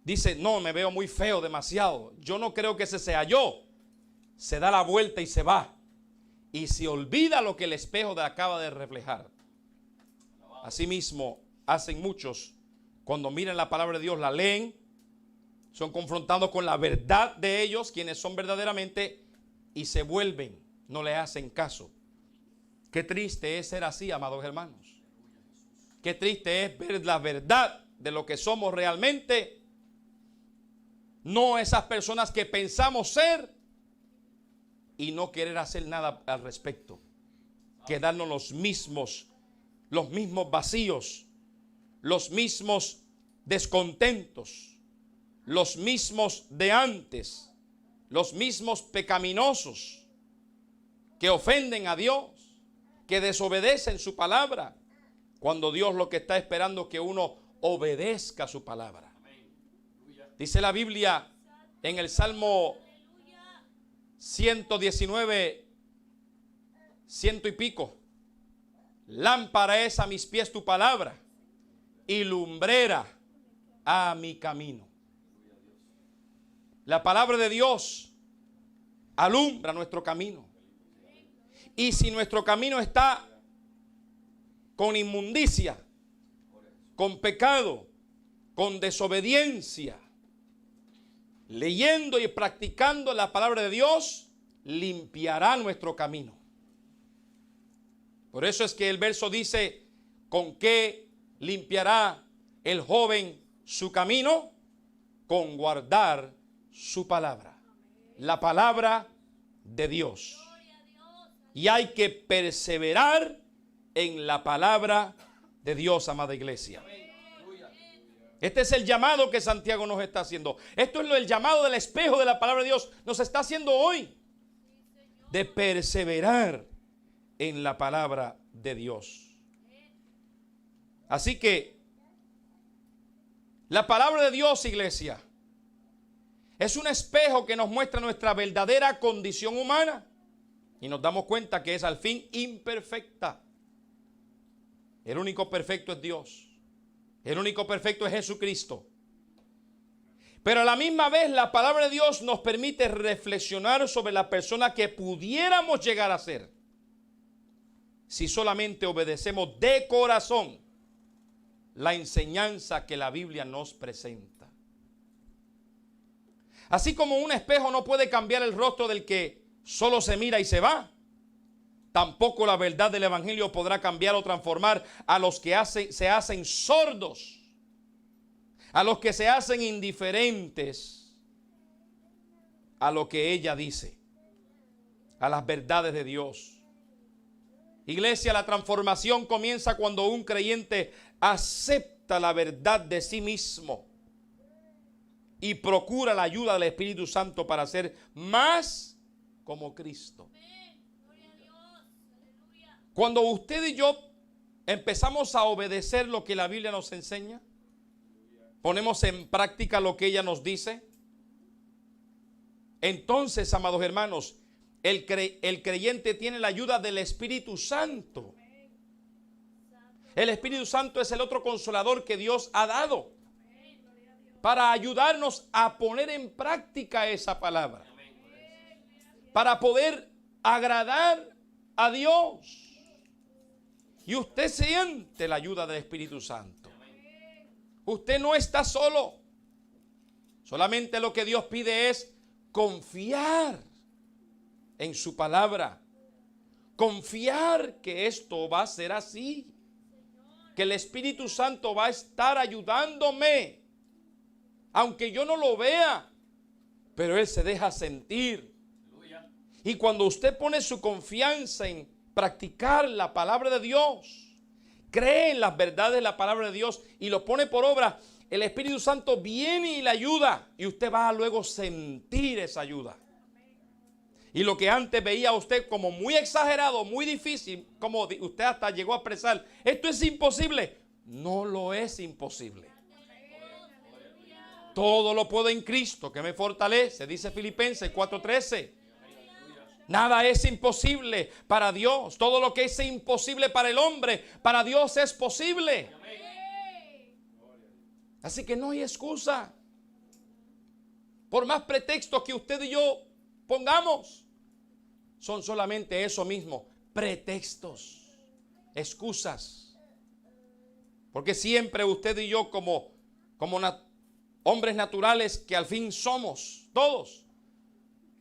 dice, no, me veo muy feo, demasiado. Yo no creo que ese sea yo. Se da la vuelta y se va. Y se olvida lo que el espejo acaba de reflejar. Asimismo, hacen muchos. Cuando miran la palabra de Dios, la leen, son confrontados con la verdad de ellos, quienes son verdaderamente, y se vuelven, no le hacen caso. Qué triste es ser así, amados hermanos. Qué triste es ver la verdad de lo que somos realmente. No esas personas que pensamos ser y no querer hacer nada al respecto. Quedarnos los mismos vacíos, los mismos descontentos, los mismos de antes, los mismos pecaminosos que ofenden a Dios, que desobedecen su palabra, cuando Dios lo que está esperando es que uno obedezca su palabra. Dice la Biblia en el Salmo 119, 100 y pico: lámpara es a mis pies tu palabra y lumbrera a mi camino. La palabra de Dios alumbra nuestro camino. Y si nuestro camino está con inmundicia, con pecado, con desobediencia, leyendo y practicando la palabra de Dios, limpiará nuestro camino. Por eso es que el verso dice, ¿con qué limpiará el joven su camino? Con guardar su palabra, la palabra de Dios. Y hay que perseverar en la palabra de Dios, amada iglesia. Este es el llamado que Santiago nos está haciendo. Esto es el llamado del espejo de la palabra de Dios. Nos está haciendo hoy de perseverar en la palabra de Dios. Así que la palabra de Dios, iglesia, es un espejo que nos muestra nuestra verdadera condición humana. Y nos damos cuenta que es al fin imperfecta. El único perfecto es Dios. El único perfecto es Jesucristo. Pero a la misma vez la palabra de Dios nos permite reflexionar sobre la persona que pudiéramos llegar a ser si solamente obedecemos de corazón la enseñanza que la Biblia nos presenta. Así como un espejo no puede cambiar el rostro del que solo se mira y se va, tampoco la verdad del evangelio podrá cambiar o transformar a los que se hacen sordos, a los que se hacen indiferentes a lo que ella dice, a las verdades de Dios. Iglesia, la transformación comienza cuando un creyente acepta la verdad de sí mismo y procura la ayuda del Espíritu Santo para ser más como Cristo. Cuando usted y yo empezamos a obedecer lo que la Biblia nos enseña, ponemos en práctica lo que ella nos dice, entonces, amados hermanos, el creyente tiene la ayuda del Espíritu Santo. El Espíritu Santo es el otro consolador que Dios ha dado para ayudarnos a poner en práctica esa palabra, para poder agradar a Dios. Y usted siente la ayuda del Espíritu Santo. Usted no está solo. Solamente lo que Dios pide es confiar en su palabra. Confiar que esto va a ser así. Que el Espíritu Santo va a estar ayudándome. Aunque yo no lo vea, pero Él se deja sentir. Y cuando usted pone su confianza en practicar la palabra de Dios, cree en las verdades de la palabra de Dios y lo pone por obra, el Espíritu Santo viene y le ayuda. Y usted va a luego sentir esa ayuda. Y lo que antes veía a usted como muy exagerado, muy difícil, como usted hasta llegó a expresar, esto es imposible. No lo es imposible. Todo lo puedo en Cristo que me fortalece, dice Filipenses 4:13. Nada es imposible para Dios. Todo lo que es imposible para el hombre, para Dios es posible. Así que no hay excusa. Por más pretextos que usted y yo pongamos, son solamente eso mismo, pretextos, excusas. Porque siempre usted y yo como hombres naturales que al fin somos todos,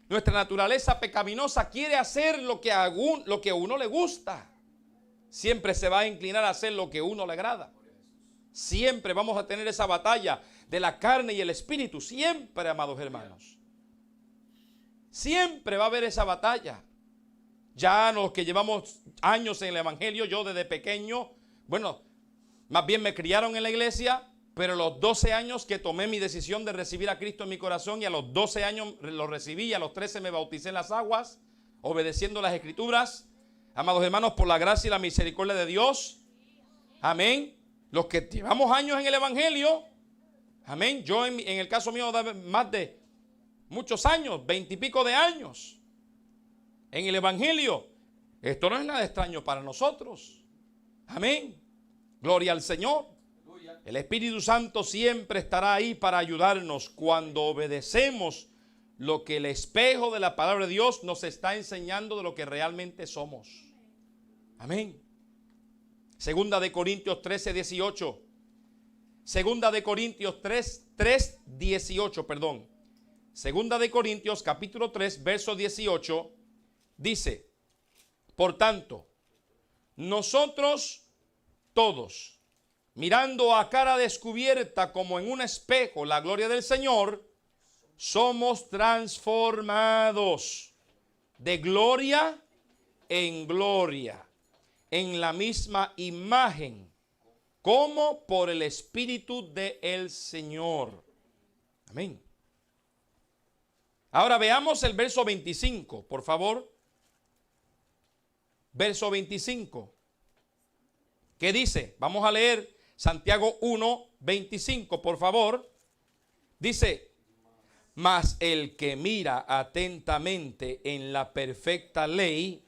nuestra naturaleza pecaminosa quiere hacer lo que a uno le gusta. Siempre se va a inclinar a hacer lo que a uno le agrada. Siempre vamos a tener esa batalla de la carne y el espíritu. Siempre, amados hermanos. Siempre va a haber esa batalla. Ya los que llevamos años en el evangelio, yo desde pequeño, bueno, más bien me criaron en la iglesia, pero a los 12 años que tomé mi decisión de recibir a Cristo en mi corazón, y a los 12 años lo recibí, a los 13 me bauticé en las aguas, obedeciendo las escrituras. Amados hermanos, por la gracia y la misericordia de Dios, amén. Los que llevamos años en el evangelio, amén. Yo en el caso mío, más de muchos años, 20 y pico de años en el evangelio. Esto no es nada extraño para nosotros. Amén. Gloria al Señor. El Espíritu Santo siempre estará ahí para ayudarnos cuando obedecemos lo que el espejo de la palabra de Dios nos está enseñando de lo que realmente somos. Amén. Segunda de Corintios 13:18. Segunda de Corintios 3:18, perdón. Segunda de Corintios capítulo 3, verso 18, dice: por tanto, nosotros todos, mirando a cara descubierta como en un espejo la gloria del Señor, somos transformados de gloria en gloria, en la misma imagen, como por el Espíritu del Señor. Amén. Ahora veamos el verso 25, por favor. Verso 25. ¿Qué dice? Vamos a leer Santiago 1:25, por favor. Dice: mas el que mira atentamente en la perfecta ley,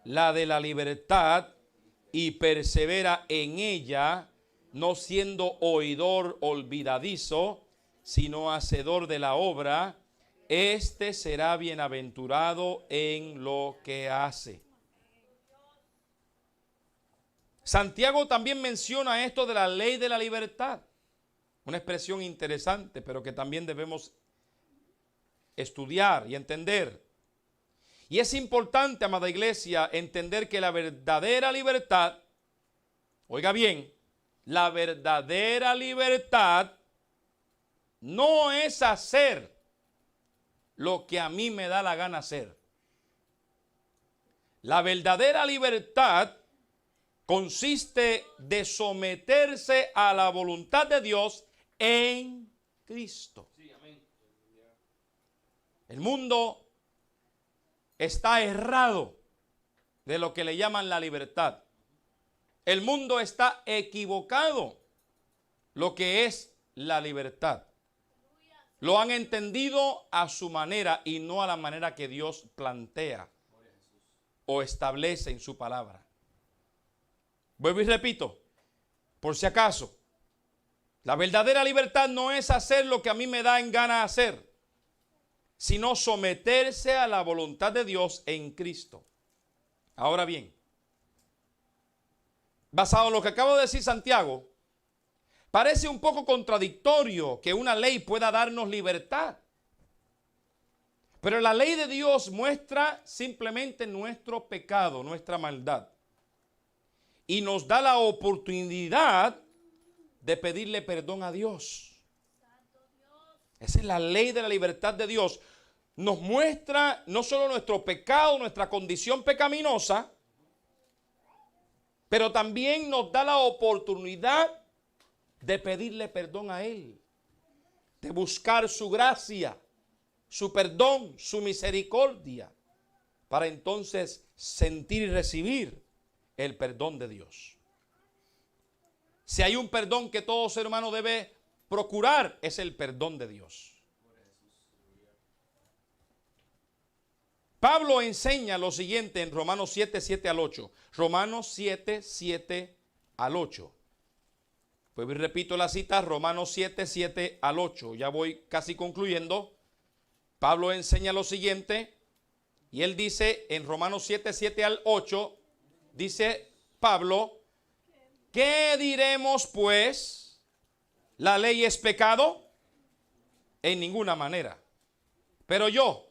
la de la libertad, y persevera en ella, no siendo oidor olvidadizo, sino hacedor de la obra, este será bienaventurado en lo que hace. Santiago también menciona esto de la ley de la libertad. Una expresión interesante, pero que también debemos estudiar y entender. Y es importante, amada iglesia, entender que la verdadera libertad, oiga bien, la verdadera libertad no es hacer lo que a mí me da la gana hacer. La verdadera libertad consiste de someterse a la voluntad de Dios en Cristo. El mundo está errado de lo que le llaman la libertad. El mundo está equivocado lo que es la libertad. Lo han entendido a su manera y no a la manera que Dios plantea o establece en su palabra. Vuelvo y repito, por si acaso, la verdadera libertad no es hacer lo que a mí me da en gana hacer, sino someterse a la voluntad de Dios en Cristo. Ahora bien, basado en lo que acabo de decir Santiago, parece un poco contradictorio que una ley pueda darnos libertad. Pero la ley de Dios muestra simplemente nuestro pecado, nuestra maldad. Y nos da la oportunidad de pedirle perdón a Dios. Esa es la ley de la libertad de Dios. Nos muestra no solo nuestro pecado, nuestra condición pecaminosa, pero también nos da la oportunidad de pedirle perdón a Él, de buscar su gracia, su perdón, su misericordia, para entonces sentir y recibir el perdón de Dios. Si hay un perdón que todo ser humano debe procurar, es el perdón de Dios. Pablo enseña lo siguiente en Romanos 7, 7 al 8. Romanos 7, 7 al 8. Pues repito la cita, Romanos 7, 7 al 8. Ya voy casi concluyendo. Pablo enseña lo siguiente, y él dice en Romanos 7, 7 al 8, dice Pablo, ¿qué diremos pues? ¿La ley es pecado? En ninguna manera. Pero yo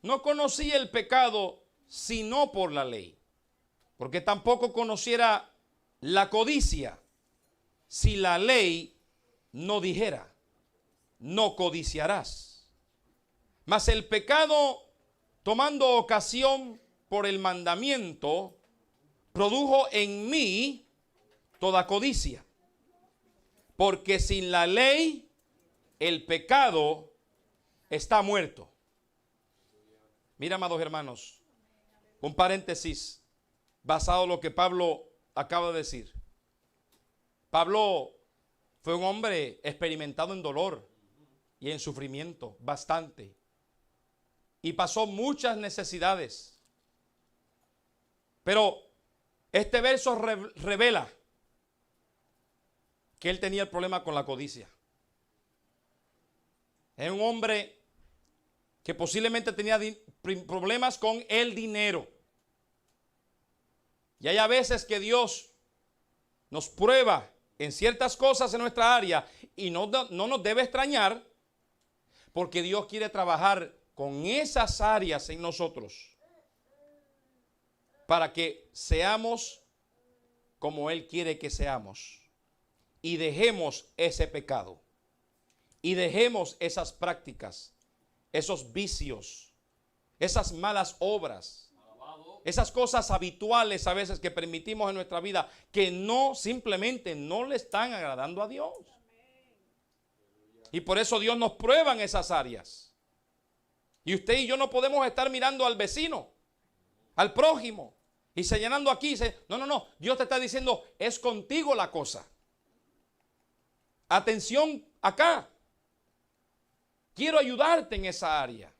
no conocí el pecado sino por la ley, porque tampoco conociera la codicia si la ley no dijera, no codiciarás. Mas el pecado, tomando ocasión por el mandamiento, produjo en mí toda codicia. Porque sin la ley, el pecado está muerto. Mira, amados hermanos, un paréntesis basado en lo que Pablo acaba de decir. Pablo fue un hombre experimentado en dolor y en sufrimiento, bastante. Y pasó muchas necesidades. Pero este verso revela que él tenía el problema con la codicia. Es un hombre que posiblemente tenía problemas con el dinero. Y hay a veces que Dios nos prueba en ciertas cosas en nuestra área y no nos debe extrañar, porque Dios quiere trabajar con esas áreas en nosotros para que seamos como Él quiere que seamos y dejemos ese pecado y dejemos esas prácticas, esos vicios, esas malas obras, esas cosas habituales a veces que permitimos en nuestra vida que no, simplemente no le están agradando a Dios. Y por eso Dios nos prueba en esas áreas. Y usted y yo no podemos estar mirando al vecino, al prójimo, y señalando aquí. No. Dios te está diciendo, es contigo la cosa. Atención acá. Quiero ayudarte en esa área.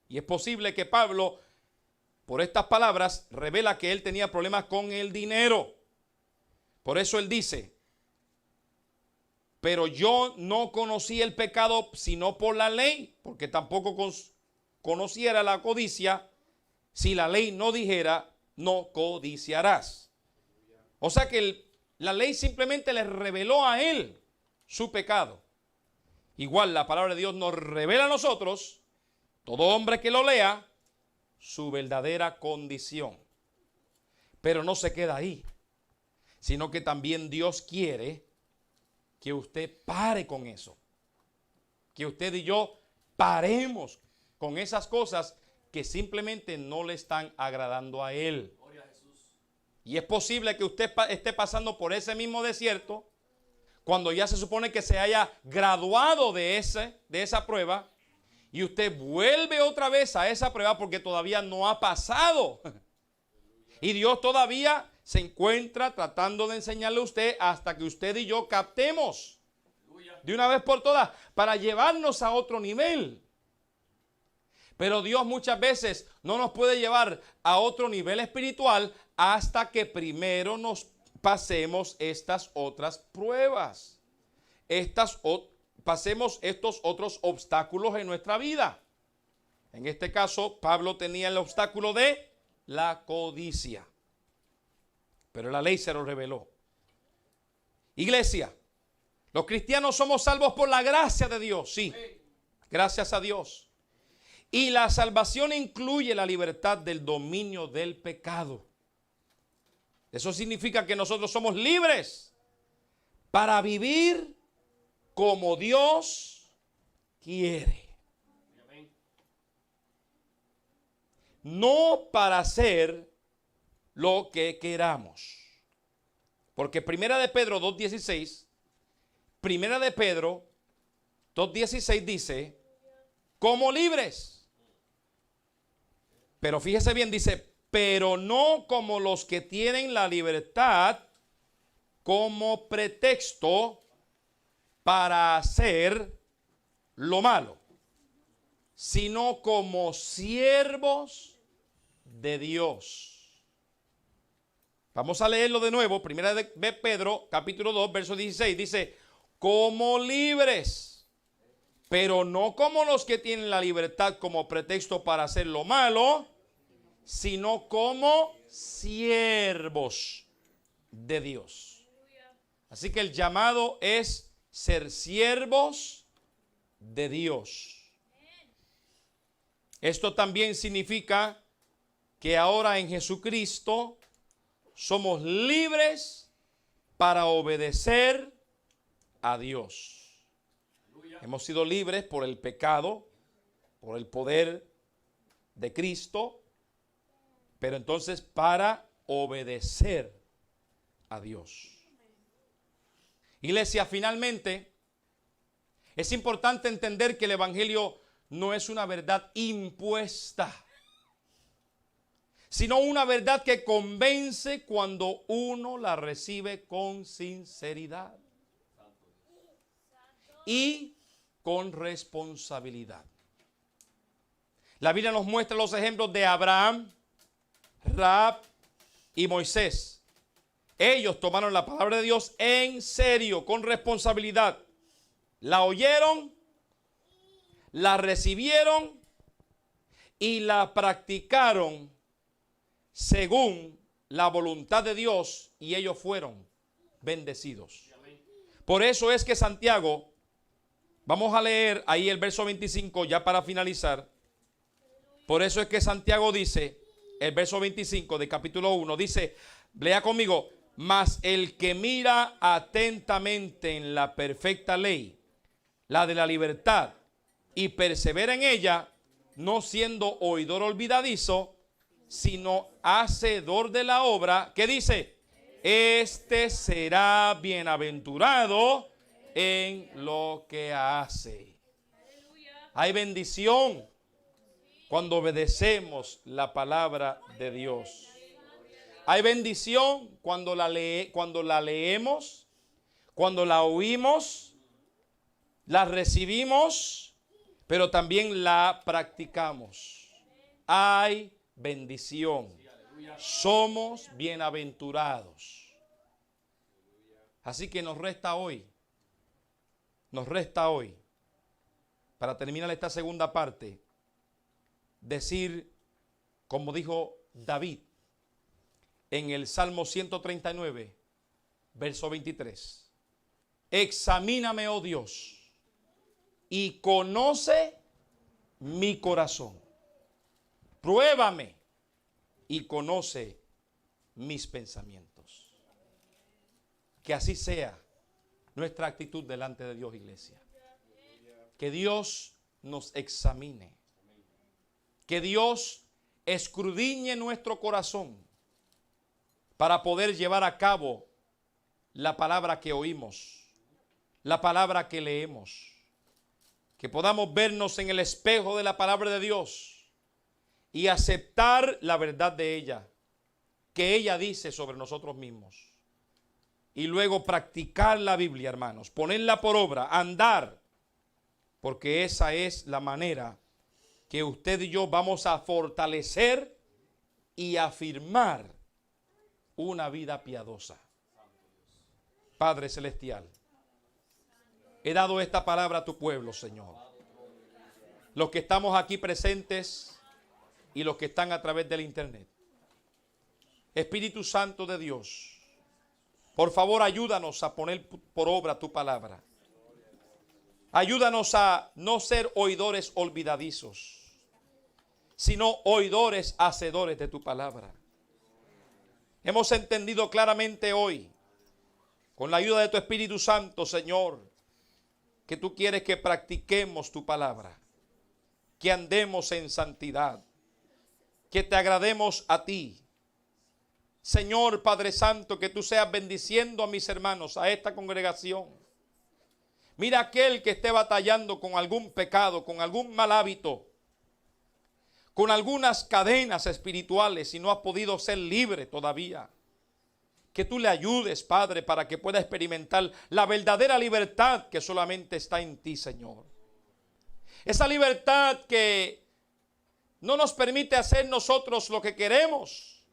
Y es posible que Pablo, por estas palabras, revela que él tenía problemas con el dinero. Por eso él dice, pero yo no conocí el pecado sino por la ley, porque tampoco conociera la codicia si la ley no dijera, no codiciarás. O sea que la ley simplemente le reveló a él su pecado. Igual la palabra de Dios nos revela a nosotros, todo hombre que lo lea, su verdadera condición. Pero no se queda ahí, sino que también Dios quiere que usted pare con eso. Que usted y yo paremos con esas cosas que simplemente no le están agradando a Él. Gloria a Jesús. Y es posible que usted esté pasando por ese mismo desierto cuando ya se supone que se haya graduado de esa prueba, y usted vuelve otra vez a esa prueba porque todavía no ha pasado. Y Dios todavía se encuentra tratando de enseñarle a usted hasta que usted y yo captemos de una vez por todas para llevarnos a otro nivel. Pero Dios muchas veces no nos puede llevar a otro nivel espiritual hasta que primero nos pasemos estas otras pruebas. Pasemos estos otros obstáculos en nuestra vida. En este caso, Pablo tenía el obstáculo de la codicia. Pero la ley se lo reveló. Iglesia, los cristianos somos salvos por la gracia de Dios, sí, gracias a Dios. Y la salvación incluye la libertad del dominio del pecado. Eso significa que nosotros somos libres para vivir como Dios quiere. No para hacer lo que queramos. Porque Primera de Pedro 2:16 Primera de Pedro 2:16 dice, como libres. Pero fíjese bien, dice, pero no como los que tienen la libertad como pretexto para hacer lo malo, sino como siervos de Dios. Vamos a leerlo de nuevo. Primera de Pedro, capítulo 2, verso 16. Dice, como libres, pero no como los que tienen la libertad como pretexto para hacer lo malo, sino como siervos de Dios. Así que el llamado es ser siervos de Dios. Esto también significa que ahora en Jesucristo somos libres para obedecer a Dios. Hemos sido libres por el pecado, por el poder de Cristo, pero entonces para obedecer a Dios. Iglesia, finalmente, es importante entender que el Evangelio no es una verdad impuesta, sino una verdad que convence cuando uno la recibe con sinceridad y con responsabilidad. La Biblia nos muestra los ejemplos de Abraham, Rahab y Moisés. Ellos tomaron la palabra de Dios en serio, con responsabilidad. La oyeron, la recibieron y la practicaron según la voluntad de Dios, y ellos fueron bendecidos. Por eso es que Santiago, vamos a leer ahí el verso 25 ya para finalizar. Por eso es que Santiago dice, el verso 25 de capítulo 1, dice, lea conmigo, mas el que mira atentamente en la perfecta ley, la de la libertad, y persevera en ella, no siendo oidor olvidadizo, sino hacedor de la obra, ¿qué dice? Este será bienaventurado en lo que hace. Hay bendición cuando obedecemos la palabra de Dios. Hay bendición cuando la leemos, cuando la oímos, la recibimos, pero también la practicamos. Hay bendición. Somos bienaventurados. Así que nos resta hoy, para terminar esta segunda parte, decir, como dijo David en el Salmo 139, verso 23. Examíname, oh Dios, y conoce mi corazón. Pruébame y conoce mis pensamientos. Que así sea nuestra actitud delante de Dios, iglesia. Que Dios nos examine. Que Dios escudriñe nuestro corazón para poder llevar a cabo la palabra que oímos, la palabra que leemos. Que podamos vernos en el espejo de la palabra de Dios y aceptar la verdad de ella, que ella dice sobre nosotros mismos. Y luego practicar la Biblia, hermanos, ponerla por obra, andar, porque esa es la manera que usted y yo vamos a fortalecer y afirmar una vida piadosa. Padre Celestial, he dado esta palabra a tu pueblo, Señor. Los que estamos aquí presentes y los que están a través del internet. Espíritu Santo de Dios, por favor ayúdanos a poner por obra tu palabra. Ayúdanos a no ser oidores olvidadizos, sino oidores hacedores de tu palabra. Hemos entendido claramente hoy, con la ayuda de tu Espíritu Santo, Señor, que tú quieres que practiquemos tu palabra, que andemos en santidad, que te agrademos a ti. Señor Padre Santo, que tú seas bendiciendo a mis hermanos, a esta congregación. Mira aquel que esté batallando con algún pecado, con algún mal hábito, con algunas cadenas espirituales y no ha podido ser libre todavía. Que tú le ayudes, Padre, para que pueda experimentar la verdadera libertad que solamente está en ti, Señor. Esa libertad que no nos permite hacer nosotros lo que queremos,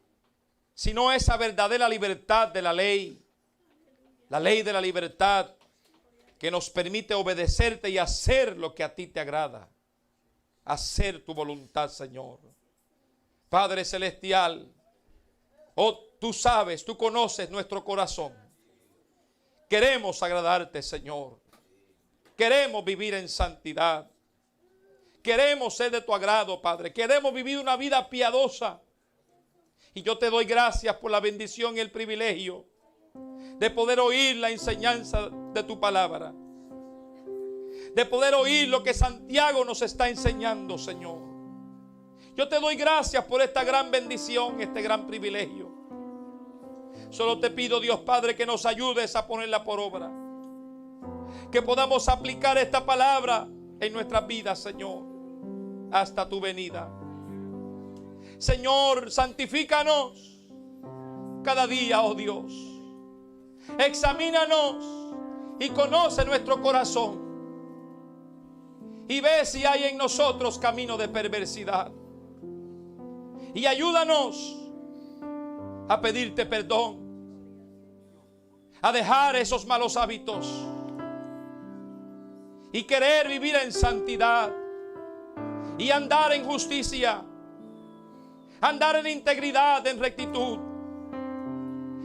sino esa verdadera libertad de la ley de la libertad que nos permite obedecerte y hacer lo que a ti te agrada, hacer tu voluntad, Señor. Padre celestial, oh, tú sabes, tú conoces nuestro corazón. Queremos agradarte, Señor. Queremos vivir en santidad. Queremos ser de tu agrado, Padre. Queremos vivir una vida piadosa. Y yo te doy gracias por la bendición y el privilegio de poder oír la enseñanza de tu palabra. De poder oír lo que Santiago nos está enseñando, Señor. Yo te doy gracias por esta gran bendición, este gran privilegio. Solo te pido, Dios Padre, que nos ayudes a ponerla por obra. Que podamos aplicar esta palabra en nuestras vidas, Señor, hasta tu venida. Señor, santifícanos cada día, oh Dios. Examínanos y conoce nuestro corazón. Y ve si hay en nosotros camino de perversidad. Y ayúdanos a pedirte perdón, a dejar esos malos hábitos y querer vivir en santidad y andar en justicia, andar en integridad, en rectitud.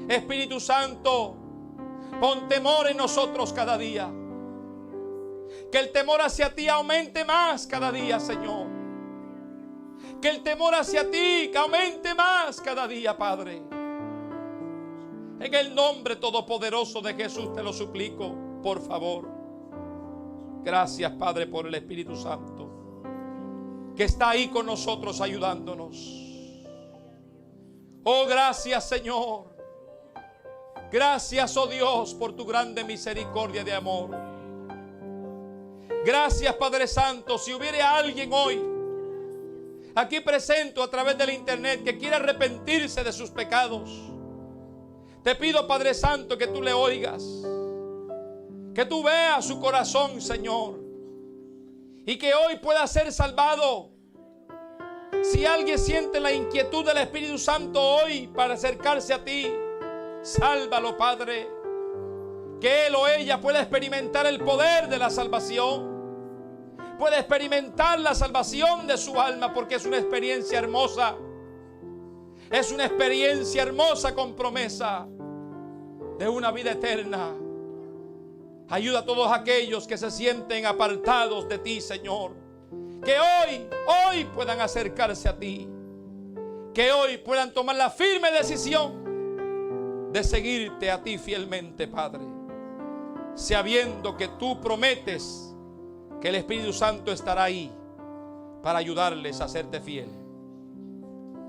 Espíritu Santo, pon temor en nosotros cada día. Que el temor hacia ti aumente más cada día, Señor. Que el temor hacia ti aumente más cada día, Padre. En el nombre todopoderoso de Jesús te lo suplico, por favor. Gracias, Padre, por el Espíritu Santo que está ahí con nosotros ayudándonos. Oh, gracias, Señor. Gracias, oh Dios, por tu grande misericordia de amor. Gracias, Padre Santo. Si hubiera alguien hoy aquí presente a través del internet que quiera arrepentirse de sus pecados, te pido, Padre Santo, que tú le oigas, que tú veas su corazón, Señor, y que hoy pueda ser salvado. Si alguien siente la inquietud del Espíritu Santo hoy para acercarse a ti, sálvalo, Padre. Que él o ella pueda experimentar el poder de la salvación, pueda experimentar la salvación de su alma, porque es una experiencia hermosa. Es una experiencia hermosa con promesa de una vida eterna. Ayuda a todos aquellos que se sienten apartados de ti, Señor. Que hoy puedan acercarse a ti. Que hoy puedan tomar la firme decisión de seguirte a ti fielmente, Padre. Sabiendo que tú prometes que el Espíritu Santo estará ahí para ayudarles a serte fiel.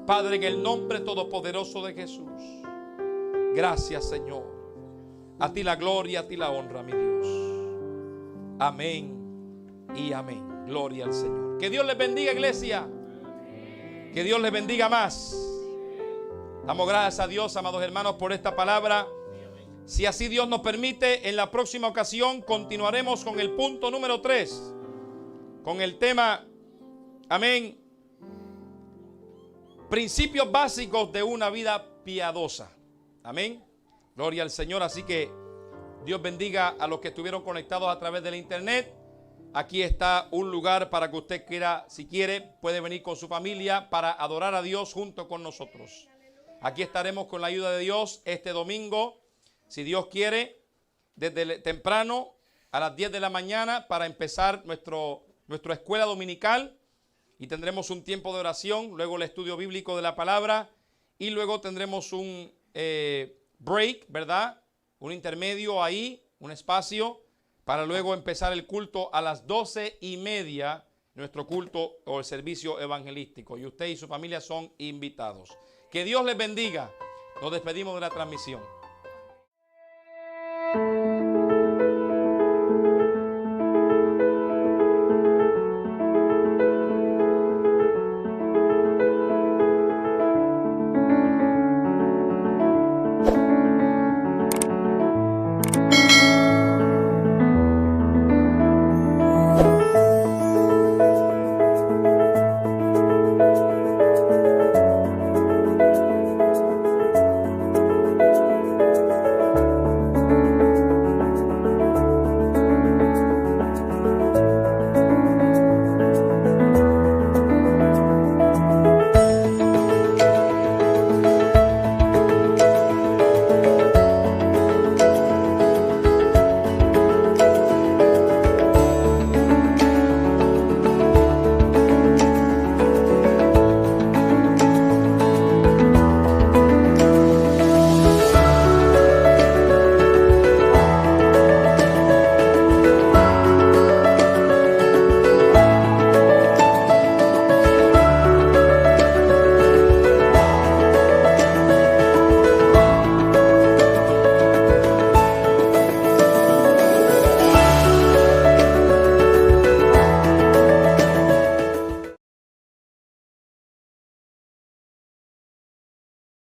Padre, en el nombre todopoderoso de Jesús, gracias, Señor. A ti la gloria, a ti la honra, mi Dios. Amén y amén. Gloria al Señor. Que Dios les bendiga, iglesia. Que Dios les bendiga más. Damos gracias a Dios, amados hermanos, por esta palabra. Si así Dios nos permite, en la próxima ocasión continuaremos con el punto número 3. Con el tema, amén, principios básicos de una vida piadosa. Amén. Gloria al Señor. Así que Dios bendiga a los que estuvieron conectados a través del internet. Aquí está un lugar para que usted quiera, si quiere, puede venir con su familia para adorar a Dios junto con nosotros. Aquí estaremos con la ayuda de Dios este domingo, si Dios quiere, desde temprano a las 10 de la mañana para empezar nuestra escuela dominical. Y tendremos un tiempo de oración, luego el estudio bíblico de la palabra y luego tendremos un break, ¿verdad? Un intermedio ahí, un espacio para luego empezar el culto a las 12:30, nuestro culto o el servicio evangelístico. Y usted y su familia son invitados. Que Dios les bendiga. Nos despedimos de la transmisión.